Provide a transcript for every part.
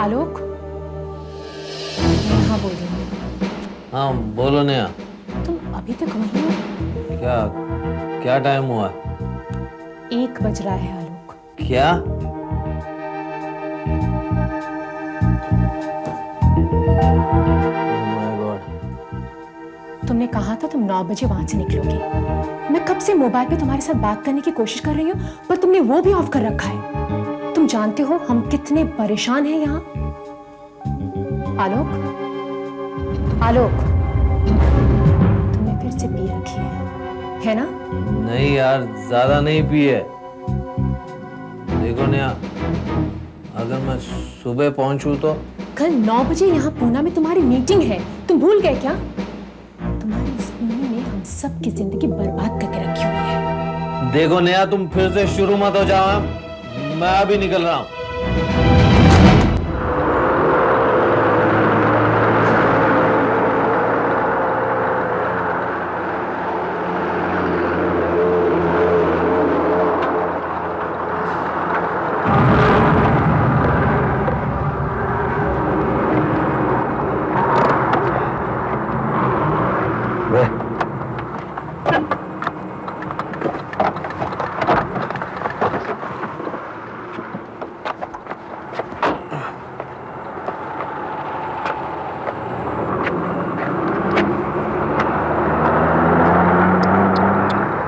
आलोक, नेहा बोल रही हूँ। हाँ बोलो नेहा। तुम अभी तक वहीं हो? क्या क्या टाइम हुआ? 1 बज रहा है आलोक। क्या? Oh my God। तुमने कहा था तुम 9 बजे वहां से निकलोगे। मैं कब से मोबाइल पे तुम्हारे साथ बात करने की कोशिश कर रही हूँ, पर तुमने वो भी ऑफ कर रखा है। तुम जानते हो हम कितने परेशान हैं यहाँ। आलोक, आलोक, तुमने फिर से पी रखी है ना? नहीं यार, ज्यादा नहीं पी है। देखो नेहा, अगर मैं सुबह पहुंचूं तो कल 9 बजे यहाँ पूना में तुम्हारी मीटिंग है, तुम भूल गए क्या? तुम्हारी इस पीने ने हम सब की जिंदगी बर्बाद करके रखी हुई है। देखो नेहा, तुम फिर से शुरू मत हो जाओ। मैं अभी निकल रहा हूँ।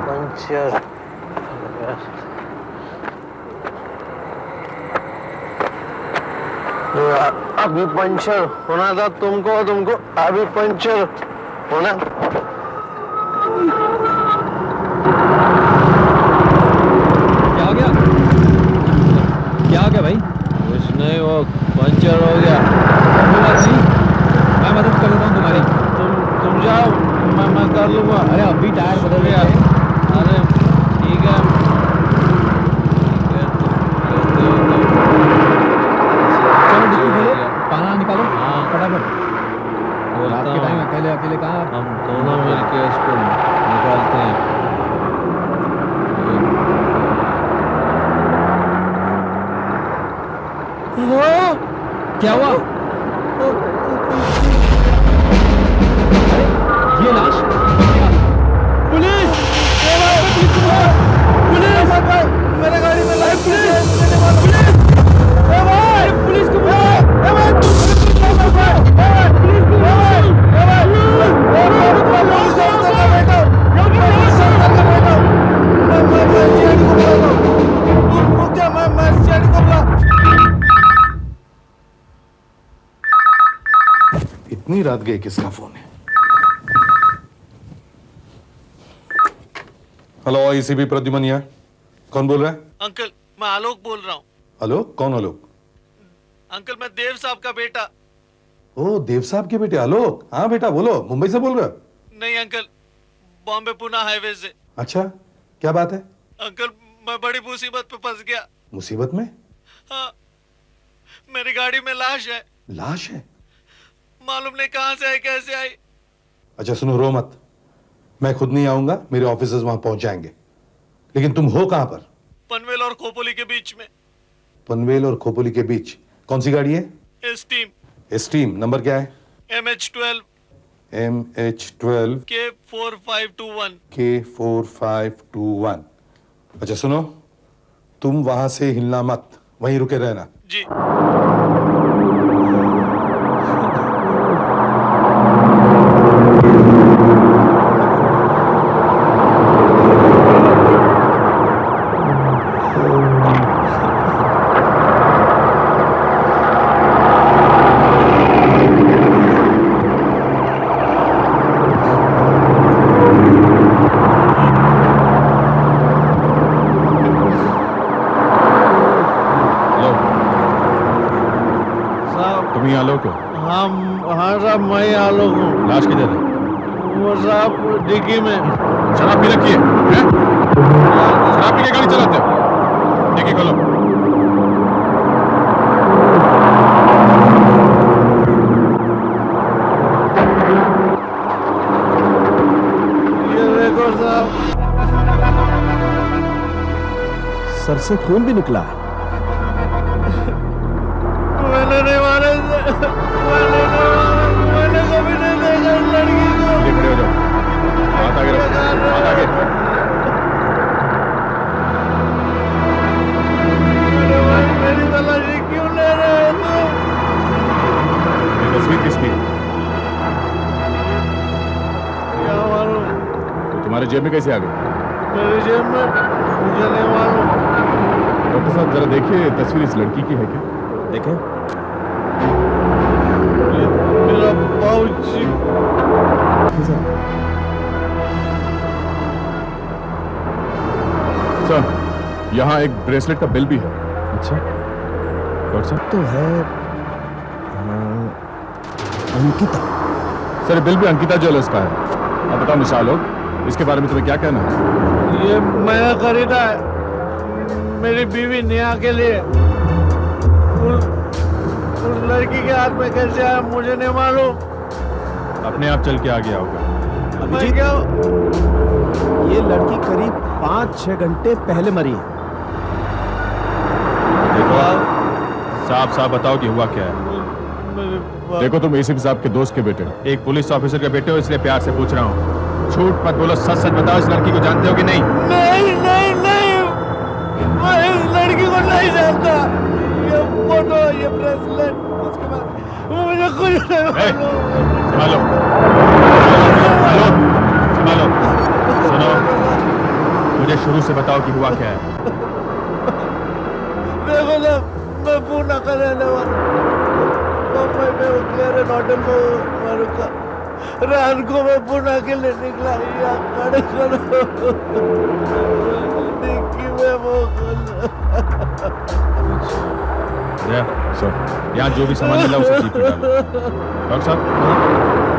पंचर अभी पंचर होना था तुमको अभी पंचर होना। क्या हो गया भाई? कुछ नहीं, वो पंचर हो गया। मैं मदद कर देता हूँ तुम्हारी। तुम जाओ, मैं कर लूंगा। अरे अभी टायर बदल गया। अरे ठीक है। चलो डिक्की खोलो, पाना निकालो। हाँ। फटाफट। बोलता रात के टाइम हूँ, अकेले अकेले कहाँ? हम दोनों मिलके इसको निकालते हैं। क्या हुआ? ये लाश? पुलिस! पुलिस! मेरे गाड़ी में लाश! पुलिस! पुलिस को इतनी रात गए, किसका फोन है? हेलो, एसीपी प्रद्युमन यहाँ। कौन बोल रहा है? अंकल, मैं आलोक बोल रहा हूँ। आलोक? कौन आलोक? अंकल, मैं देव साहब का बेटा। ओ, देव साहब के बेटे आलोक। हाँ बेटा, बोलो। मुंबई से बोल रहे हो? नहीं अंकल, बॉम्बे पुणे हाईवे से। अच्छा, क्या बात है? अंकल, मैं बड़ी मुसीबत पे फंस गया। मुसीबत में? हाँ, मेरी गाड़ी में लाश है। लाश है? मालूम नहीं कहाँ से आई, कैसे आई। अच्छा सुनो, रो मत। मैं खुद नहीं आऊंगा, मेरे ऑफिसर्स वहां पहुंच जाएंगे। लेकिन तुम हो कहां पर? पनवेल और खोपोली के बीच में। पनवेल और खोपोली के बीच? कौन सी गाड़ी है? एस्टीम। एस्टीम। नंबर क्या है? MH12 MH12 K4521। K4521। अच्छा सुनो, तुम वहां से हिलना मत, वहीं रुके रहना। जी। तुम ही आलोक हो? हाँ साहब, मैं आलोक हूँ। लाश किधर है? वो साहब डिग्गी में। शराब पी रखी है? शराब पी के गाड़ी चलाते हो? डिग्गी खोलो। ये देखो साहब। सर से खून भी निकला है। मैंने नहीं मैंने कभी नहीं देखा इस लड़की को। सीधे खड़े हो जाओ, हाथ आगे रखो, हाथ आगे। मेरी तलाशी क्यों ले रहे हो तुम? ये तस्वीर किसकी है? क्या मालूम, तो तुम्हारे जेब में कैसे आ गई? मेरी जेब में मुझे नहीं मालूम। डॉक्टर साहब जरा देखिए, तस्वीर इस लड़की की है क्या? देखें। मेरा पाउच। सर, यहाँ एक ब्रेसलेट का बिल भी है। अच्छा डॉक्टर साहब, तो है अंकिता। सर ये बिल भी अंकिता ज्वेलर्स का है। अब बताओ मिसाल हो, इसके बारे में तुम्हें क्या कहना है? ये मैंने खरीदा है मेरी बीवी नेहा के लिए। उस लड़की के हाथ में कैसे आया मुझे नहीं मालूम। अपने आप चल के आ गया होगा। मैं अभिजीत, क्या ये लड़की करीब 5-6 घंटे पहले मरी है। देखो साफ साफ बताओ कि हुआ क्या है। मेरे देखो तुम एसीपी साहब के दोस्त के बेटे हो, एक पुलिस ऑफिसर के बेटे हो, इसलिए प्यार से पूछ रहा हूँ। झूठ मत बोलो, सच सच बताओ, इस लड़की को जानते हो कि नहीं? नहीं नहीं नहीं, मैं इस लड़की को नहीं जानता। ये फोटो, ये ब्रेसलेट, उसके बाद मुझे कुछ नहीं मालूम। संभालो संभालो संभालो। सुनो, मुझे शुरू से बताओ कि हुआ क्या है। देखो ना, मैं पूना कर रहने वाला। मैं क्लियर होटल में रुका। रात को मैं पूना के लिए निकला। यहाँ खड़े करो, डिक्की में वो सर, यहाँ जो भी सामान मिला उसे जीप में डालो। डॉक्टर साहब,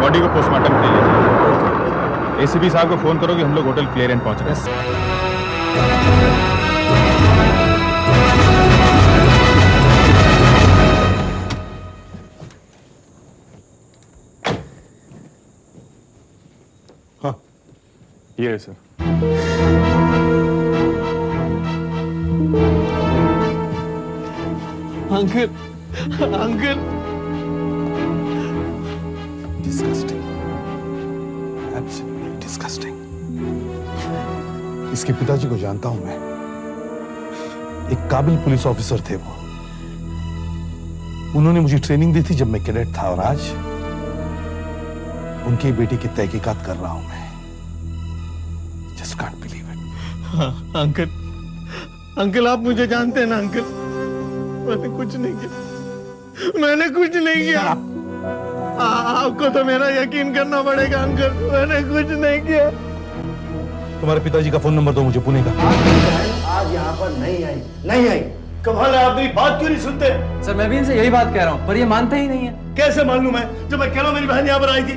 बॉडी को पोस्टमार्टम के लिए ले जाइए। एसीपी साहब को फोन करो कि हम लोग होटल क्लियरेंस पहुंच रहे हैं। हाँ ये है sir. Uncle, uncle, disgusting, absolutely disgusting. इसके पिताजी को जानता हूं मैं, एक काबिल पुलिस ऑफिसर थे वो। उन्होंने मुझे ट्रेनिंग दी थी जब मैं कैडेट था, और आज उनकी बेटी की तहकीकात कर रहा हूं मैं। Just can't believe it. हाँ, अंकल, अंकल आप मुझे जानते हैं ना अंकल? मैंने कुछ नहीं किया, मैंने कुछ नहीं किया। आपको तो मेरा यकीन करना पड़ेगा अंकल, मैंने कुछ नहीं किया। तुम्हारे पिताजी का फोन नंबर दो मुझे, पुणे का। आज यहाँ पर नहीं आई, नहीं आई। कमाल है, आप मेरी बात क्यों नहीं सुनते? सर मैं भी इनसे यही बात कह रहा हूँ, पर ये मानते ही नहीं है। कैसे मालूम है? जब मैं कह रहा हूँ मेरी बहन यहाँ पर आई थी।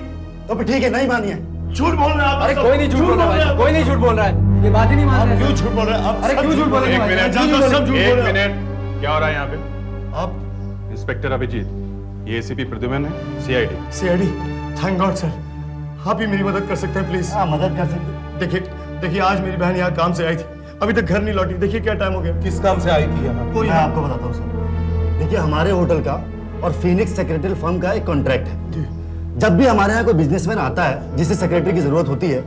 तो फिर ठीक है, नहीं मानी है। झूठ बोल रहे हैं आप। अरे कोई नहीं झूठ बोल रहा है, कोई नहीं झूठ बोल रहा है, ये बात ही नहीं मान रहे। क्यों झूठ बोल रहे हैं आप? अरे क्यों झूठ बोल रहे हैं? एक मिनट, सब झूठ बोल रहे हैं। क्या हो रहा है यहाँ पे? आप इंस्पेक्टर अभिजीत, ये एसीपी प्रद्युमन है, CID. CID, thank God sir, आप ही मेरी मदद कर सकते हैं प्लीज। हाँ, मदद कर सकते। देखिए आज मेरी बहन यहाँ काम से आई थी, अभी तक घर नहीं लौटी। देखिए क्या टाइम हो गया। किस काम से आई थी यहाँ? मैं आपको बताता हूँ सर। देखिए हमारे होटल का और फिनिक्स सेक्रेटरी फर्म का एक कॉन्ट्रैक्ट है। जब भी हमारे यहाँ कोई बिजनेसमैन आता है जिसे सेक्रेटरी की जरूरत होती है,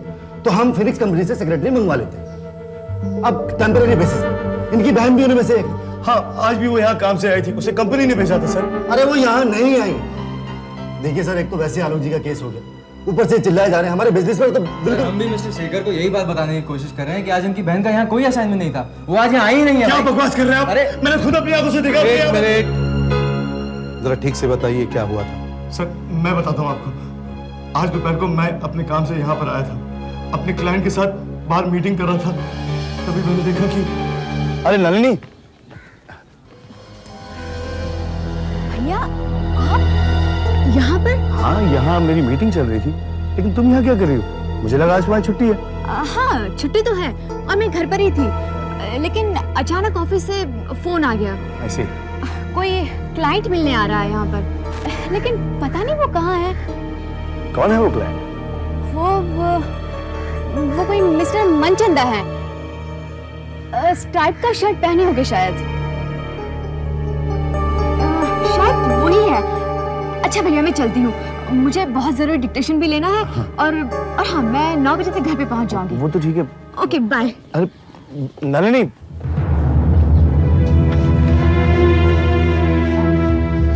तो हम फिनिक्स कंपनी से सेक्रेटरी मंगवा लेते हैं। अब टेम्पररी बेसिस पे। इनकी बहन भी उनमें से एक। हाँ, आज भी वो यहाँ काम से आई थी, उसे कंपनी ने भेजा था सर। अरे वो यहाँ नहीं आई। देखिए सर, एक तो वैसे आलोक जी का केस हो गया, ऊपर से चिल्लाए जा रहे हैं हमारे बिजनेस पर। तो बिल्कुल हम भी मिस्टर शेखर को यही बात बताने की कोशिश कर रहे हैं कि आज उनकी बहन का यहाँ कोई असाइनमेंट नहीं था, वो आज यहाँ आई ही नहीं है। क्या बकवास कर रहे हैं आप? अरे मैंने खुद अपनी आंखों से देखा। एक मिनट, जरा ठीक से बताइए क्या हुआ था। सर मैं बताता हूँ आपको। आज दोपहर को मैं अपने काम से यहाँ पर आया था, अपने क्लाइंट के साथ बाहर मीटिंग कर रहा था, तभी मैंने देखा कि अरे नलिनी। भैया आप यहाँ पर? हाँ, यहाँ मेरी मीटिंग चल रही थी, लेकिन तुम यहाँ क्या कर रही हो? मुझे लगा आज तुम्हारी छुट्टी है। हाँ छुट्टी तो है और मैं घर पर ही थी, लेकिन अचानक ऑफिस से फोन आ गया। ऐसे कोई क्लाइंट मिलने आ रहा है यहाँ पर, लेकिन पता नहीं वो कहाँ है। कौन है वो क्लाइंट? वो कोई मिस्टर मनचंदा है, स्ट्राइप का शर्ट पहने होंगे शायद। शायद वही है, अच्छा भैया मैं चलती हूँ, मुझे बहुत जरूरी डिक्टेशन भी लेना है। और हाँ, मैं 9 बजे तक घर पे पहुंच जाऊंगी। वो तो ठीक है। Okay bye. अरे नलिनी,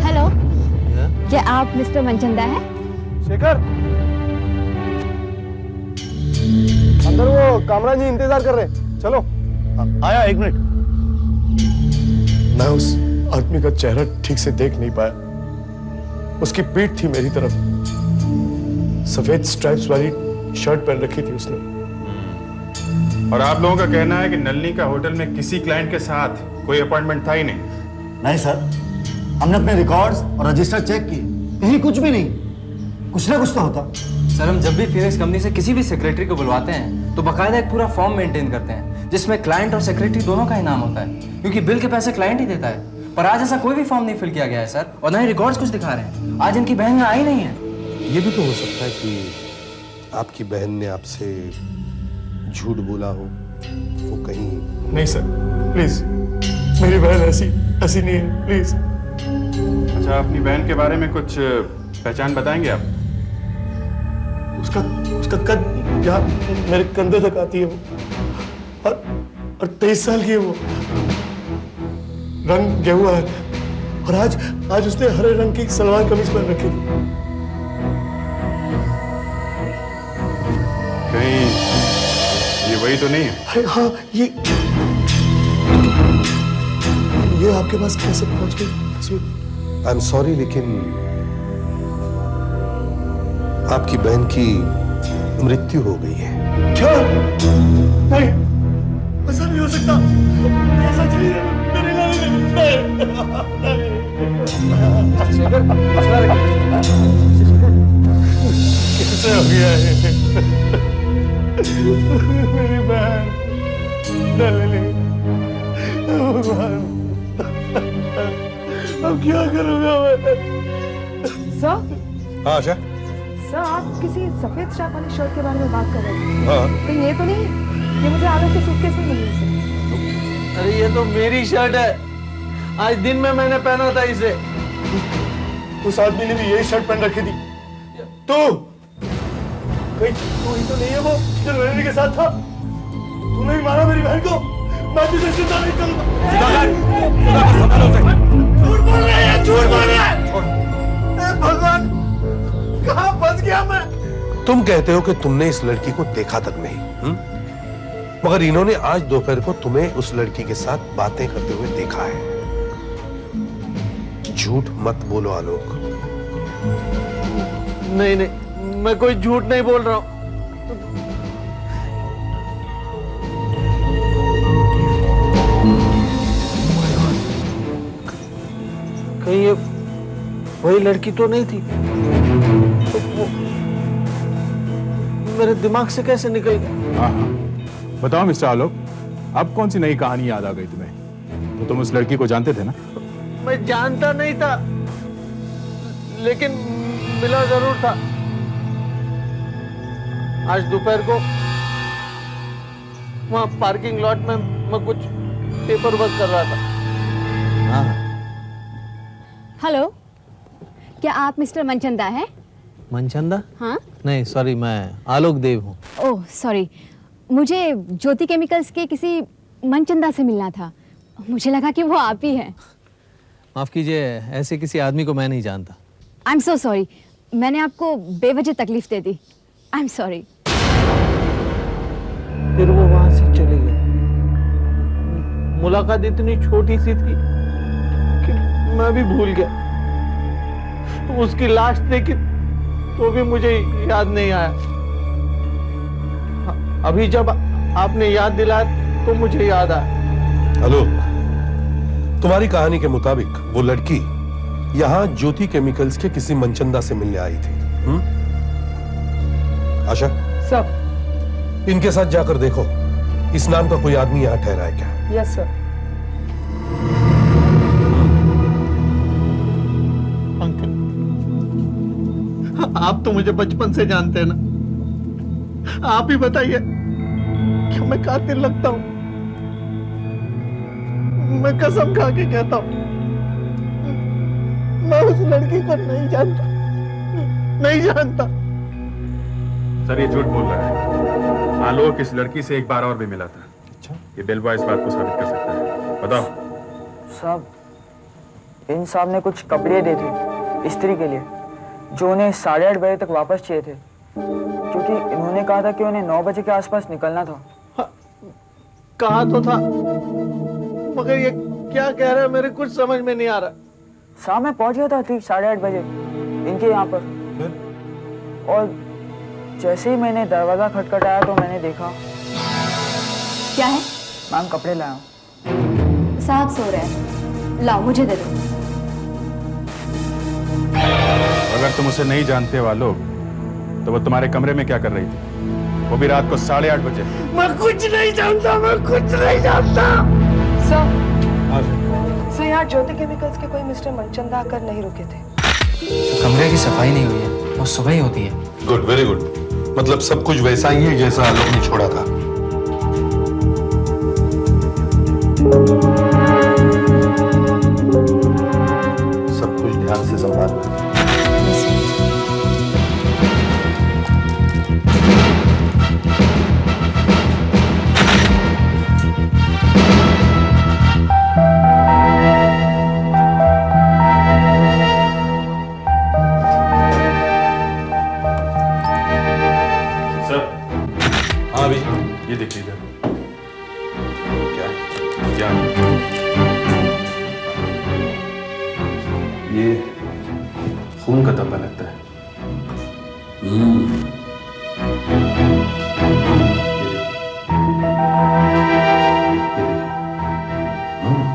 हेलो, क्या आप मिस्टर मनचंदा हैं? शेखर, अंदर वो कामरान जी इंतजार कर रहे हैं, चलो। आया, 1 मिनट। मैं उस आदमी का चेहरा ठीक से देख नहीं पाया। उसकी पीठ थी मेरी तरफ, सफेद स्ट्राइप्स वाली शर्ट पहन रखी थी उसने। और आप लोगों का कहना है कि नलिनी का होटल में किसी क्लाइंट के साथ कोई अपॉइंटमेंट था ही नहीं? नहीं सर, हमने अपने रिकॉर्ड्स और रजिस्टर चेक किए, कहीं कुछ भी नहीं। कुछ ना कुछ तो होता। सर, हम जब भी फिनिक्स कंपनी से किसी भी सेक्रेटरी को बुलवाते हैं तो बकायदा एक पूरा फॉर्म मेंटेन करते हैं जिसमें क्लाइंट और सेक्रेटरी दोनों का ही नाम होता है, क्योंकि बिल के पैसे क्लाइंट ही देता है। पर आज ऐसा कोई भी फॉर्म नहीं फिल किया गया है सर, और ना ही रिकॉर्ड्स कुछ दिखा रहे हैं। आज इनकी बहन आई नहीं है। ये भी तो हो सकता है कि आपकी बहन ने आपसे झूठ बोला हो, वो कहीं। नहीं सर, प्लीज, मेरी बहन ऐसी नहीं है, प्लीज। अच्छा, अपनी बहन के बारे में कुछ पहचान बताएंगे आप? उसका कद यहाँ मेरे कंधे तक आती है वो, और 23 साल की है वो। रंग गेहुआ है, और आज उसने हरे रंग की सलवार कमीज पहन रखी थी। कहीं ये वही तो नहीं है? अरे हाँ, ये आपके पास कैसे पहुंच गई तस्वीर? आई एम सॉरी, लेकिन आपकी बहन की मृत्यु हो गई है। क्या? नहीं, ऐसा नहीं हो सकता। ये सच नहीं है। मेरी नहीं। कैसे हो गया है? मेरी बहन नलिनी, भगवान, अब क्या करूंगा मैं? सर, हाँ आशा। सर आप किसी सफेद स्ट्रैप वाली शर्ट के बारे में बात कर रहे थे। हाँ, तो ये तो नहीं, ये मुझे आलोक के सूटकेस में मिली है। अरे ये तो मेरी शर्ट है, आज दिन में मैंने पहना था इसे। उस आदमी ने भी यही शर्ट पहन रखी थी। तू कहीं तू ही तो नहीं है वो जो नलिनी के साथ था? तूने ही मारा मेरी बहन को। मैं तुझे जिंदा नहीं करूंगा। झूठ बोल रहा है, झूठ बोल रहा है। भगवान, कहाँ फंस गया मैं? तुम कहते हो कि तुमने इस लड़की को देखा तक नहीं, मगर इन्होंने आज दोपहर को तुम्हें उस लड़की के साथ बातें करते हुए देखा है। झूठ मत बोलो आलोक। नहीं, मैं कोई झूठ नहीं बोल रहा हूं। कहीं ये वही लड़की तो नहीं थी? तो वो मेरे दिमाग से कैसे निकल गया? हाँ, बताओ मिस्टर आलोक, अब कौन सी नई कहानी याद आ गई तुम्हें? तो तुम उस लड़की को जानते थे ना? मैं जानता नहीं था, लेकिन मिला जरूर था। आज दोपहर को वहां पार्किंग लॉट में मैं कुछ पेपर वर्क कर रहा था। हाँ। हेलो, क्या आप मिस्टर मनचंदा हैं? मनचंदा? हाँ? नहीं सॉरी, मैं आलोक देव हूँ। ओह सॉरी, मुझे ज्योति केमिकल्स के किसी मनचंदा से मिलना था। मुझे लगा कि वो आप ही हैं। माफ कीजिए, ऐसे किसी आदमी को मैं नहीं जानता। आई एम सो सॉरी, मैंने आपको बेवजह तकलीफ दे दी। I am sorry. फिर वो वहां से चले गए। मुलाकात इतनी छोटी सी थी कि मैं भी भूल गया। उसकी लाश देखी तो भी मुझे याद नहीं आया। अभी जब आपने याद दिलाया तो मुझे याद आया। आलोक, तुम्हारी कहानी के मुताबिक वो लड़की यहां ज्योति केमिकल्स के किसी मनचंदा से मिलने आई थी। आशा, सर। इनके साथ जाकर देखो इस नाम का कोई आदमी यहां ठहरा है क्या। Yes sir. अंकल, आप तो मुझे बचपन से जानते हैं ना। आप ही बताइए, क्या मैं कातिल लगता हूं? मैं कसम खा के कहता हूं, मैं उस लड़की को नहीं जानता। नहीं जानता। सर ये झूठ बोल रहा है। आलोक इस लड़की से एक बार और भी मिला था। अच्छा, ये बिल बॉय इस बात को साबित कर सकता है। बताओ। साहब, इन साहब ने कुछ कपड़े दिए थे इस्त्री के लिए, जो उन्हें 8:30 बजे तक वापस चाहिए थे, क्योंकि इन्होंने कहा था कि उन्हें 9 बजे के आसपास निकलना था। कहा तो था, मगर ये क्या कह रहा है मेरे कुछ समझ में नहीं आ रहा। साहब मैं पहुंच गया था ठीक 8:30 बजे इनके यहाँ पर, और जैसे ही मैंने दरवाजा खटखटाया तो मैंने देखा। क्या है? मैम कपड़े लाया हूँ। साहब सो रहे हैं, लाओ मुझे दे दो। अगर तुम उसे नहीं जानते हो आलोक, तो वो तुम्हारे कमरे में क्या कर रही थी, वो भी रात को 8:30 बजे? मैं कुछ नहीं जानता, मैं कुछ नहीं जानता। सर यहाँ ज्योति केमिकल्स के कोई मिस्टर मनचंदा आकर नहीं रुके थे। कमरे की सफाई नहीं हुई है, वो सुबह ही होती है। Good, very good. मतलब सब कुछ वैसा ही है जैसा आलोक ने छोड़ा था। सब कुछ ध्यान से संभालना। ये देख लीजिए। क्या ये खून का धब्बा लगता है।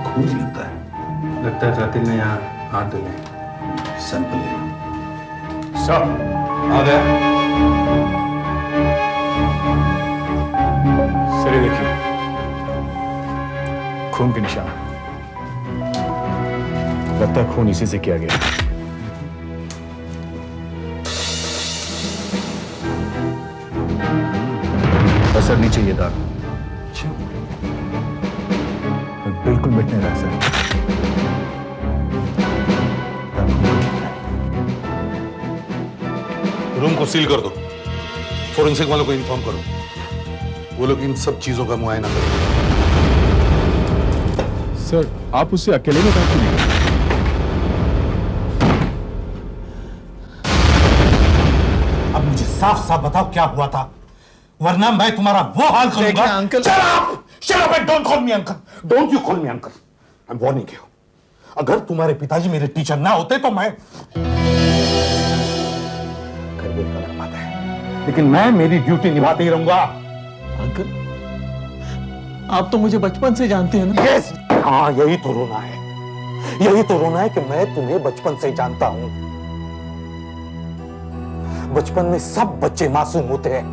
खून लगता है। लगता है कातिल ने यहाँ हाथ धुले। सैंपल लेना। सब आ गया। सर ये देखिए, खून के निशान। लगता है खून इसी से किया गया। असर नहीं चाहिए दाग, बिल्कुल मिटने रहा सर। रूम को सील कर दो। फोरेंसिक वालों को इन्फॉर्म करो, वो लोग इन सब चीजों का मुआयना करें। सर आप उससे अकेले में बात करेंगे? अब मुझे साफ साफ बताओ क्या हुआ था, वरना मैं तुम्हारा वो हाल करूंगा। Uncle, Shut up and don't call me uncle. Don't you call me uncle. I'm warning you. अगर तुम्हारे पिताजी मेरे टीचर ना होते तो मैं वो गलत बात है, लेकिन मैं मेरी ड्यूटी निभाते ही रहूंगा। अंकल, आप तो मुझे बचपन से जानते हैं ना। Yes. हाँ, यही तो रोना है, यही तो रोना है कि मैं तुम्हें बचपन से जानता हूं। बचपन में सब बच्चे मासूम होते हैं,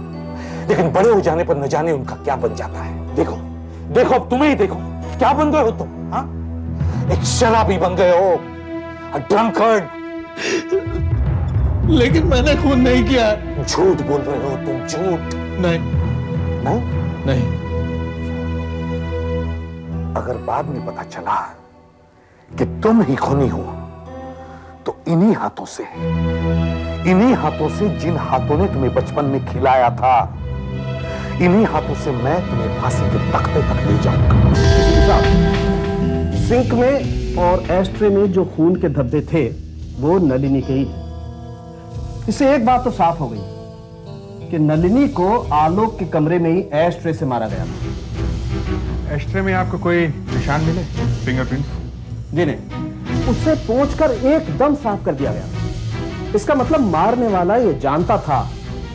लेकिन बड़े हो जाने पर न जाने उनका क्या बन जाता है। देखो देखो, अब तुम्हें ही देखो, क्या बन गए हो तुम? हाँ, एक शराबी बन गए हो, a drunkard। लेकिन मैंने खून नहीं किया। झूठ बोल रहे हो तुम, झूठ। नहीं नहीं नहीं। अगर बाद में पता चला कि तुम ही खूनी हो, तो इन्हीं हाथों से जिन हाथों ने तुम्हें बचपन में खिलाया था, इन्हीं हाथों से मैं तुम्हें फांसी के तख्ते तक ले जाऊंगा। सिंक में और एस्ट्रे में जो खून के धब्बे थे वो नलिनी के ही थे। इससे एक बात तो साफ हो गई कि नलिनी को आलोक के कमरे में ही एस्ट्रे से मारा गया था। एस्ट्रे में आपको कोई निशान मिले? फिंगरप्रिंट? जी नहीं, उससे पोंछकर एकदम साफ कर दिया गया। इसका मतलब मारने वाला ये जानता था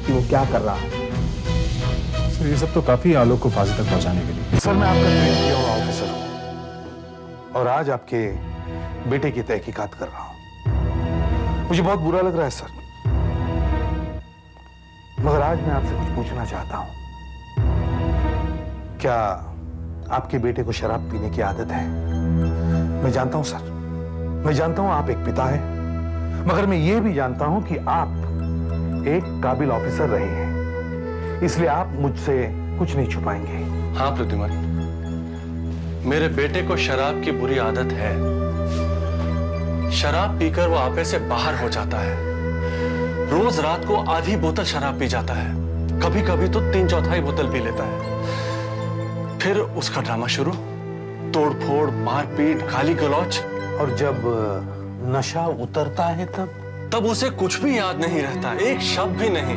कि वो क्या कर रहा है। सर ये सब तो काफी आलोक को फांसी तक पहुंचाने के लिए। सर मैं आपका ट्रेन किया हुआ ऑफिसर हूं और आज आपके बेटे की तहकीकात कर रहा हूं। मुझे बहुत बुरा लग रहा है सर, मगर आज मैं आपसे कुछ पूछना चाहता हूं। क्या आपके बेटे को शराब पीने की आदत है? मैं जानता हूं सर, मैं जानता हूं आप एक पिता हैं, मगर मैं ये भी जानता हूं कि आप एक काबिल ऑफिसर रहे हैं, इसलिए आप मुझसे कुछ नहीं छुपाएंगे। हाँ प्रद्युमन, मेरे बेटे को शराब की बुरी आदत है। शराब पीकर वो आपे से बाहर हो जाता है। रोज रात को आधी बोतल शराब पी जाता है, कभी कभी तो 3/4 बोतल पी लेता है। फिर उसका ड्रामा शुरू, तोड़फोड़, मारपीट, गाली गलौज। और जब नशा उतरता है तब उसे कुछ भी याद नहीं रहता, एक शब्द भी नहीं।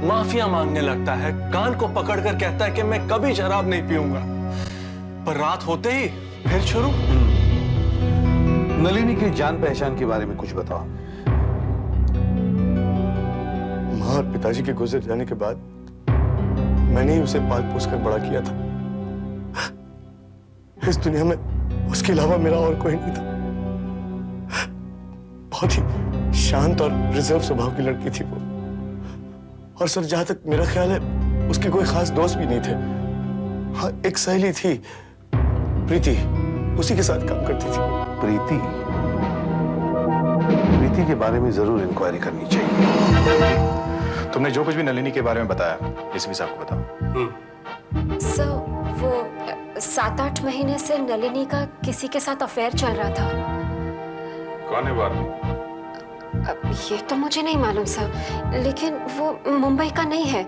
माफिया मांगने लगता है, कान को पकड़कर कहता है कि मैं कभी शराब नहीं पीऊंगा। पर रात होते ही फिर शुरू। नलिनी की जान पहचान के बारे में कुछ बताओ। माँ और पिताजी के गुजर जाने के बाद मैंने ही उसे पाल पोस कर बड़ा किया था। इस दुनिया में उसके अलावा मेरा और कोई नहीं था। बहुत ही शांत और रिजर्व स्वभाव की लड़की थी वो। और सर, जहां तक मेरा ख्याल है, उसके कोई खास दोस्त भी नहीं थे। हाँ, एक सहेली थी, प्रीति, उसी के साथ काम करती थी। प्रीति के बारे में जरूर इंक्वायरी करनी चाहिए। तुमने जो कुछ भी नलिनी के बारे में बताया, एसीपी साहब को बताओ। सर, वो 7-8 महीने से नलिनी का किसी के साथ अफेयर चल रहा था। कौन है वो आदमी? अब ये तो मुझे नहीं मालूम सर, लेकिन वो मुंबई का नहीं है,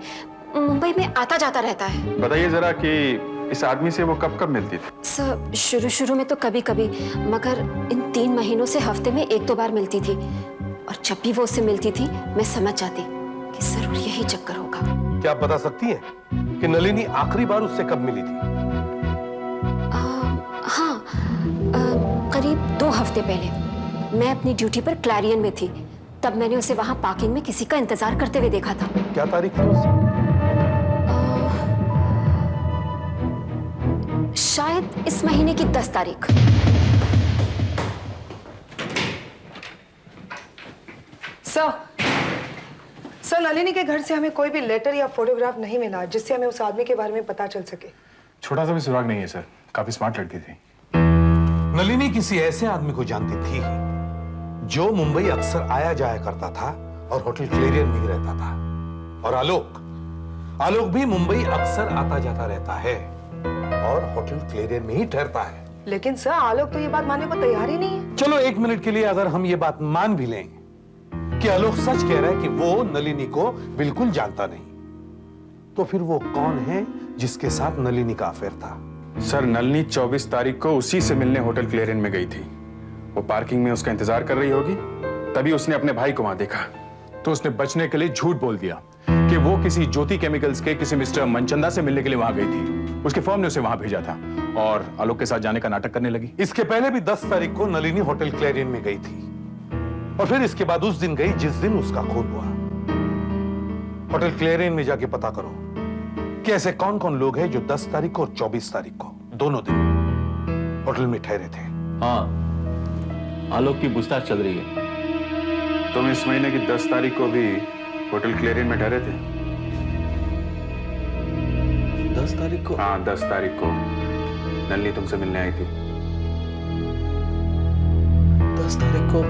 मुंबई में आता जाता रहता है। बताइए जरा कि इस आदमी से वो कब कब मिलती थी? सर, शुरू में तो कभी कभी, मगर इन 3 महीनों से हफ्ते में 1-2 बार मिलती थी। और जब भी वो उससे मिलती थी, मैं समझ जाती कि जरूर यही चक्कर होगा। क्या आप बता सकती हैं कि नलिनी आखिरी बार उससे कब मिली थी? हाँ, करीब 2 हफ्ते पहले। मैं अपनी ड्यूटी पर क्लैरियन में थी, तब मैंने उसे वहां पार्किंग में किसी का इंतजार करते हुए देखा था। क्या तारीख थी उससे? शायद इस महीने की 10 तारीख। सर, नलिनी के घर से हमें कोई भी लेटर या फोटोग्राफ नहीं मिला जिससे हमें उस आदमी के बारे में पता चल सके। छोटा सा भी सुराग नहीं है सर। काफी स्मार्ट लड़की थी। नलिनी किसी ऐसे आदमी को जानती थी जो मुंबई अक्सर आया जाया करता था और होटल क्लेरियन में ही रहता था। और आलोक भी मुंबई अक्सर आता जाता रहता है और होटल क्लेरियन में ही ठहरता है। लेकिन सर, आलोक तो ये बात मानने को तैयार ही नहीं है। चलो 1 मिनट के लिए अगर हम ये बात मान भी लें कि आलोक सच कह रहा है कि वो नलिनी को बिल्कुल जानता नहीं, तो फिर वो कौन है जिसके साथ नलिनी का अफेयर था? सर, नलिनी 24 तारीख को उसी से मिलने होटल क्लेरियन में गई थी। वो पार्किंग में उसका इंतजार कर रही होगी, तभी उसने अपने भाई को वहां देखा। तो उसने बचने के लिए झूठ बोल दिया कि वो किसी ज्योति केमिकल्स के किसी मिस्टर मनचंदा से मिलने के लिए वहां गई थी। उसके फर्म ने उसे वहां भेजा था और आलोक के साथ जाने का नाटक करने लगी। इसके पहले भी 10 तारीख को नलिनी होटल क्लेरियन में गई थी और फिर इसके बाद उस दिन गई जिस दिन उसका खून हुआ। होटल क्लेरियन में जाके पता करो कि ऐसे कौन कौन लोग हैं जो 10 तारीख को और 24 तारीख को दोनों दिन होटल में ठहरे थे। हाँ, आलोक की पूछताछ चल रही है। तुम इस महीने की 10 तारीख को भी होटल क्लेरियन में ठहरे थे? 10 तारीख को? हाँ, 10 तारीख को नलिनी तुमसे मिलने आई थी। 10 तारीख को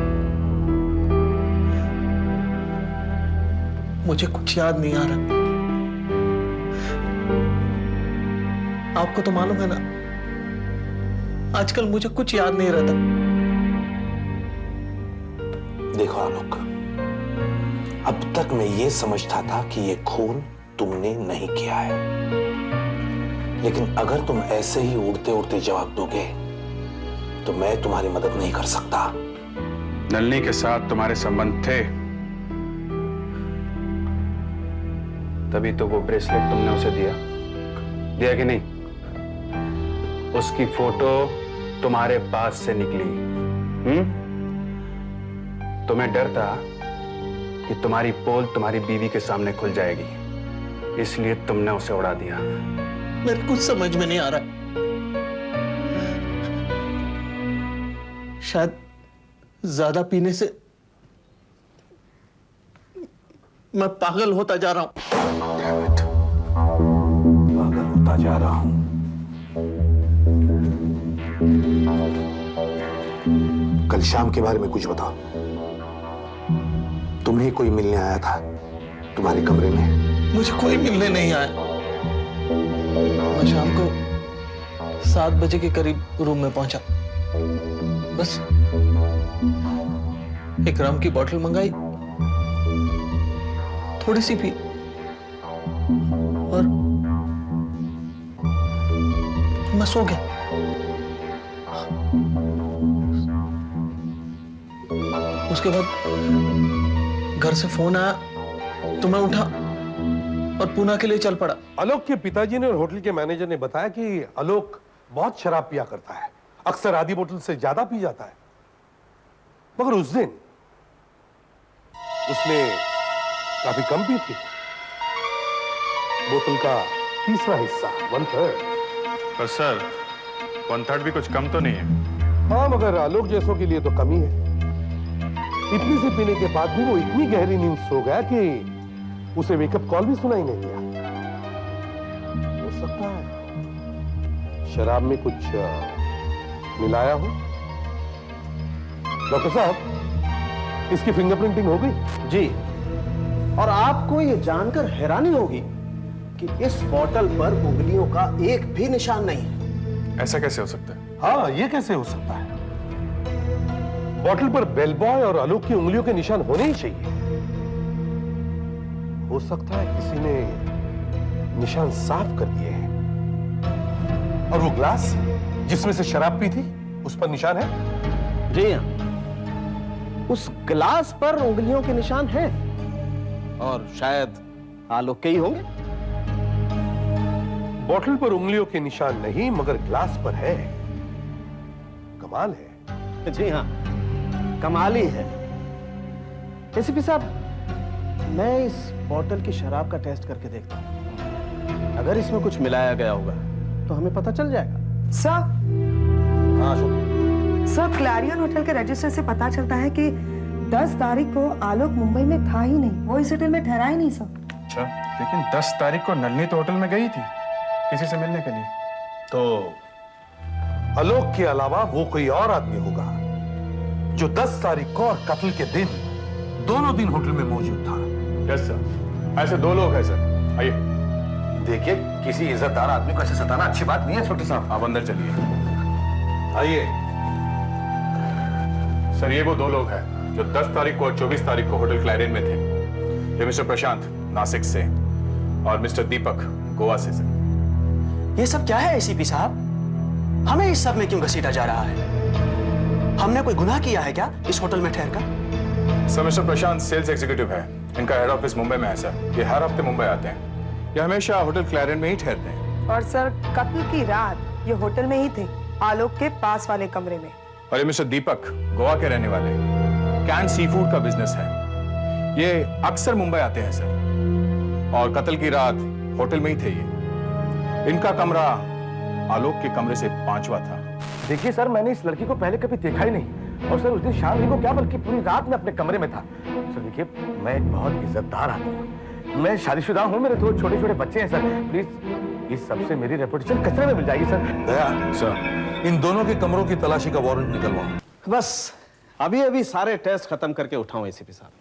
मुझे कुछ याद नहीं आ रहा। आपको तो मालूम है ना, आजकल मुझे कुछ याद नहीं रहता। देखो आलोक, अब तक मैं ये समझता था कि ये खून तुमने नहीं किया है, लेकिन अगर तुम ऐसे ही उड़ते उड़ते जवाब दोगे तो मैं तुम्हारी मदद नहीं कर सकता। नलिनी के साथ तुम्हारे संबंध थे, तभी तो वो ब्रेसलेट तुमने उसे दिया कि नहीं? उसकी फोटो तुम्हारे पास से निकली। तुम्हें डर था कि तुम्हारी पोल तुम्हारी बीवी के सामने खुल जाएगी, इसलिए तुमने उसे उड़ा दिया। मेरे कुछ समझ में नहीं आ रहा। शायद ज्यादा पीने से मैं पागल होता जा रहा हूं। पागल होता जा रहा हूं। कल शाम के बारे में कुछ बताओ। तुम्हें कोई मिलने आया था तुम्हारे कमरे में? मुझे कोई मिलने नहीं आया। मैं शाम को 7 बजे के करीब रूम में पहुंचा। बस एक रम की बोतल मंगाई थोड़ी सी पी और मैं सो गया। उसके बाद घर से फोन आया तो मैं उठा और पूना के लिए चल पड़ा। आलोक के पिताजी ने और होटल के मैनेजर ने बताया कि आलोक बहुत शराब पिया करता है, अक्सर आधी बोतल से ज्यादा पी जाता है। मगर उस दिन उसने काफी कम पी थी, बोतल का तीसरा हिस्सा, 1/3। पर सर 1/3 भी कुछ कम तो नहीं है। हाँ, मगर आलोक जैसों के लिए तो कम ही है। इतनी सी पीने के बाद भी वो इतनी गहरी नींद सो गया कि उसे वेकअप कॉल भी सुनाई नहीं दिया। हो सकता है शराब में कुछ मिलाया हो। डॉक्टर साहब, इसकी फिंगरप्रिंटिंग हो गई? जी, और आपको ये जानकर हैरानी होगी कि इस बोतल पर उंगलियों का एक भी निशान नहीं है। ऐसा कैसे हो सकता है? हाँ, ये कैसे हो सकता है? बोतल पर बेल बॉय और आलोक की उंगलियों के निशान होने ही चाहिए। हो सकता है किसी ने निशान साफ कर दिए हैं। और वो ग्लास जिसमें से शराब पी थी, उस पर निशान है? जी हाँ, उस ग्लास पर उंगलियों के निशान हैं और शायद आलोक के ही होंगे। बोतल पर उंगलियों के निशान नहीं, मगर ग्लास पर है। कमाल है। जी हाँ, कमाल ही है। एसीपी साहब, मैं इस बोतल की शराब का टेस्ट करके देखता हूं। अगर इसमें कुछ मिलाया गया होगा तो हमें पता चल जाएगा। सर, हाँ सर, क्लैरियन होटल के रजिस्टर से पता चलता है कि 10 तारीख को आलोक मुंबई में था ही नहीं, वो इस होटल में ठहरा ही नहीं सर। अच्छा, लेकिन 10 तारीख को नलिनी तो होटल में गई थी किसी से मिलने के लिए। तो आलोक के अलावा वो कोई और आदमी होगा जो 10 तारीख को और कत्ल के दिन दोनों दिन होटल में मौजूद था। यस सर, ऐसे 2 लोग हैं सर। आइए। देखिए, किसी इज्जतदार आदमी को ऐसे सताना अच्छी बात नहीं है छोटे साहब। आप अंदर चलिए। आइए। सर, ये वो 2 लोग हैं जो 10 तारीख को और 24 तारीख को होटल क्लैरियन में थे। ये मिस्टर प्रशांत नासिक से और मिस्टर दीपक गोवा से सर। ये सब क्या है एसीपी साहब? हमें इस सब में क्यों घसीटा जा रहा है? हमने कोई गुनाह किया है क्या इस होटल में ठहरकर? सर, मिस्टर प्रशांत सेल्स एग्जीक्यूटिव है। इनका हेड ऑफिस मुंबई में है सर। ये हर हफ्ते मुंबई आते हैं। ये हमेशा होटल क्लैरियन में ही ठहरते हैं। और सर, कत्ल की रात ये होटल में ही थे, आलोक के पास वाले कमरे में। और ये मिस्टर दीपक गोवा के रहने वाले, कैन सी फूड का बिजनेस है। ये अक्सर मुंबई आते हैं सर, और कत्ल की रात होटल में ही थे ये। इनका कमरा आलोक के कमरे से 5वां था। देखिए सर, मैंने इस लड़की को पहले कभी देखा ही नहीं, और सर उस दिन शाम ही को क्या बल्कि पूरी रात में अपने कमरे में था। सर देखिए, मैं एक बहुत इज्जतदार आदमी हूँ, मैं शादीशुदा हूँ, मेरे 2 छोटे-छोटे बच्चे हैं सर। प्लीज इस सबसे मेरी रेपुटेशन कचरे में मिल जाएगी सर। दया सर, इन दोनों के कमरों की तलाशी का वारंट निकलवाओ। बस अभी सारे टेस्ट खत्म करके उठाऊं एसीपी साहब।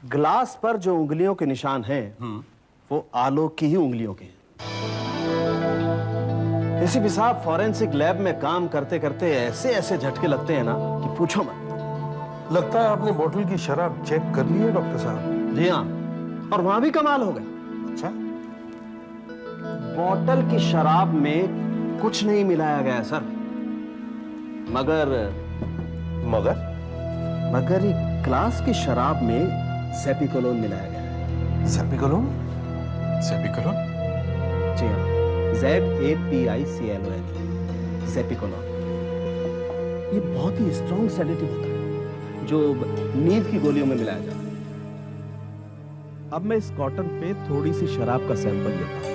ग्लास पर जो उंगलियों के निशान हैं वो आलोक की ही उंगलियों के हैं। एसीपी साहब, फॉरेंसिक लैब में काम करते करते ऐसे झटके लगते हैं ना कि पूछो मत। लगता है आपने बोतल की शराब चेक कर ली है डॉक्टर साहब। जी हाँ, और वहां भी कमाल हो गया। अच्छा, बोतल की शराब में कुछ नहीं मिलाया गया सर, मगर ये ग्लास की शराब में ज़ेपिकोलोन मिलाया गया है। ज़ेपिकोलोन? ज़ेपिकोलोन? जी हाँ, ZAPICLON, ज़ेपिकोलोन। ये बहुत ही स्ट्रॉन्ग सेडेटिव होता है जो नींद की गोलियों में मिलाया जाता है। अब मैं इस कॉटन पे थोड़ी सी शराब का सैंपल लेता हूं।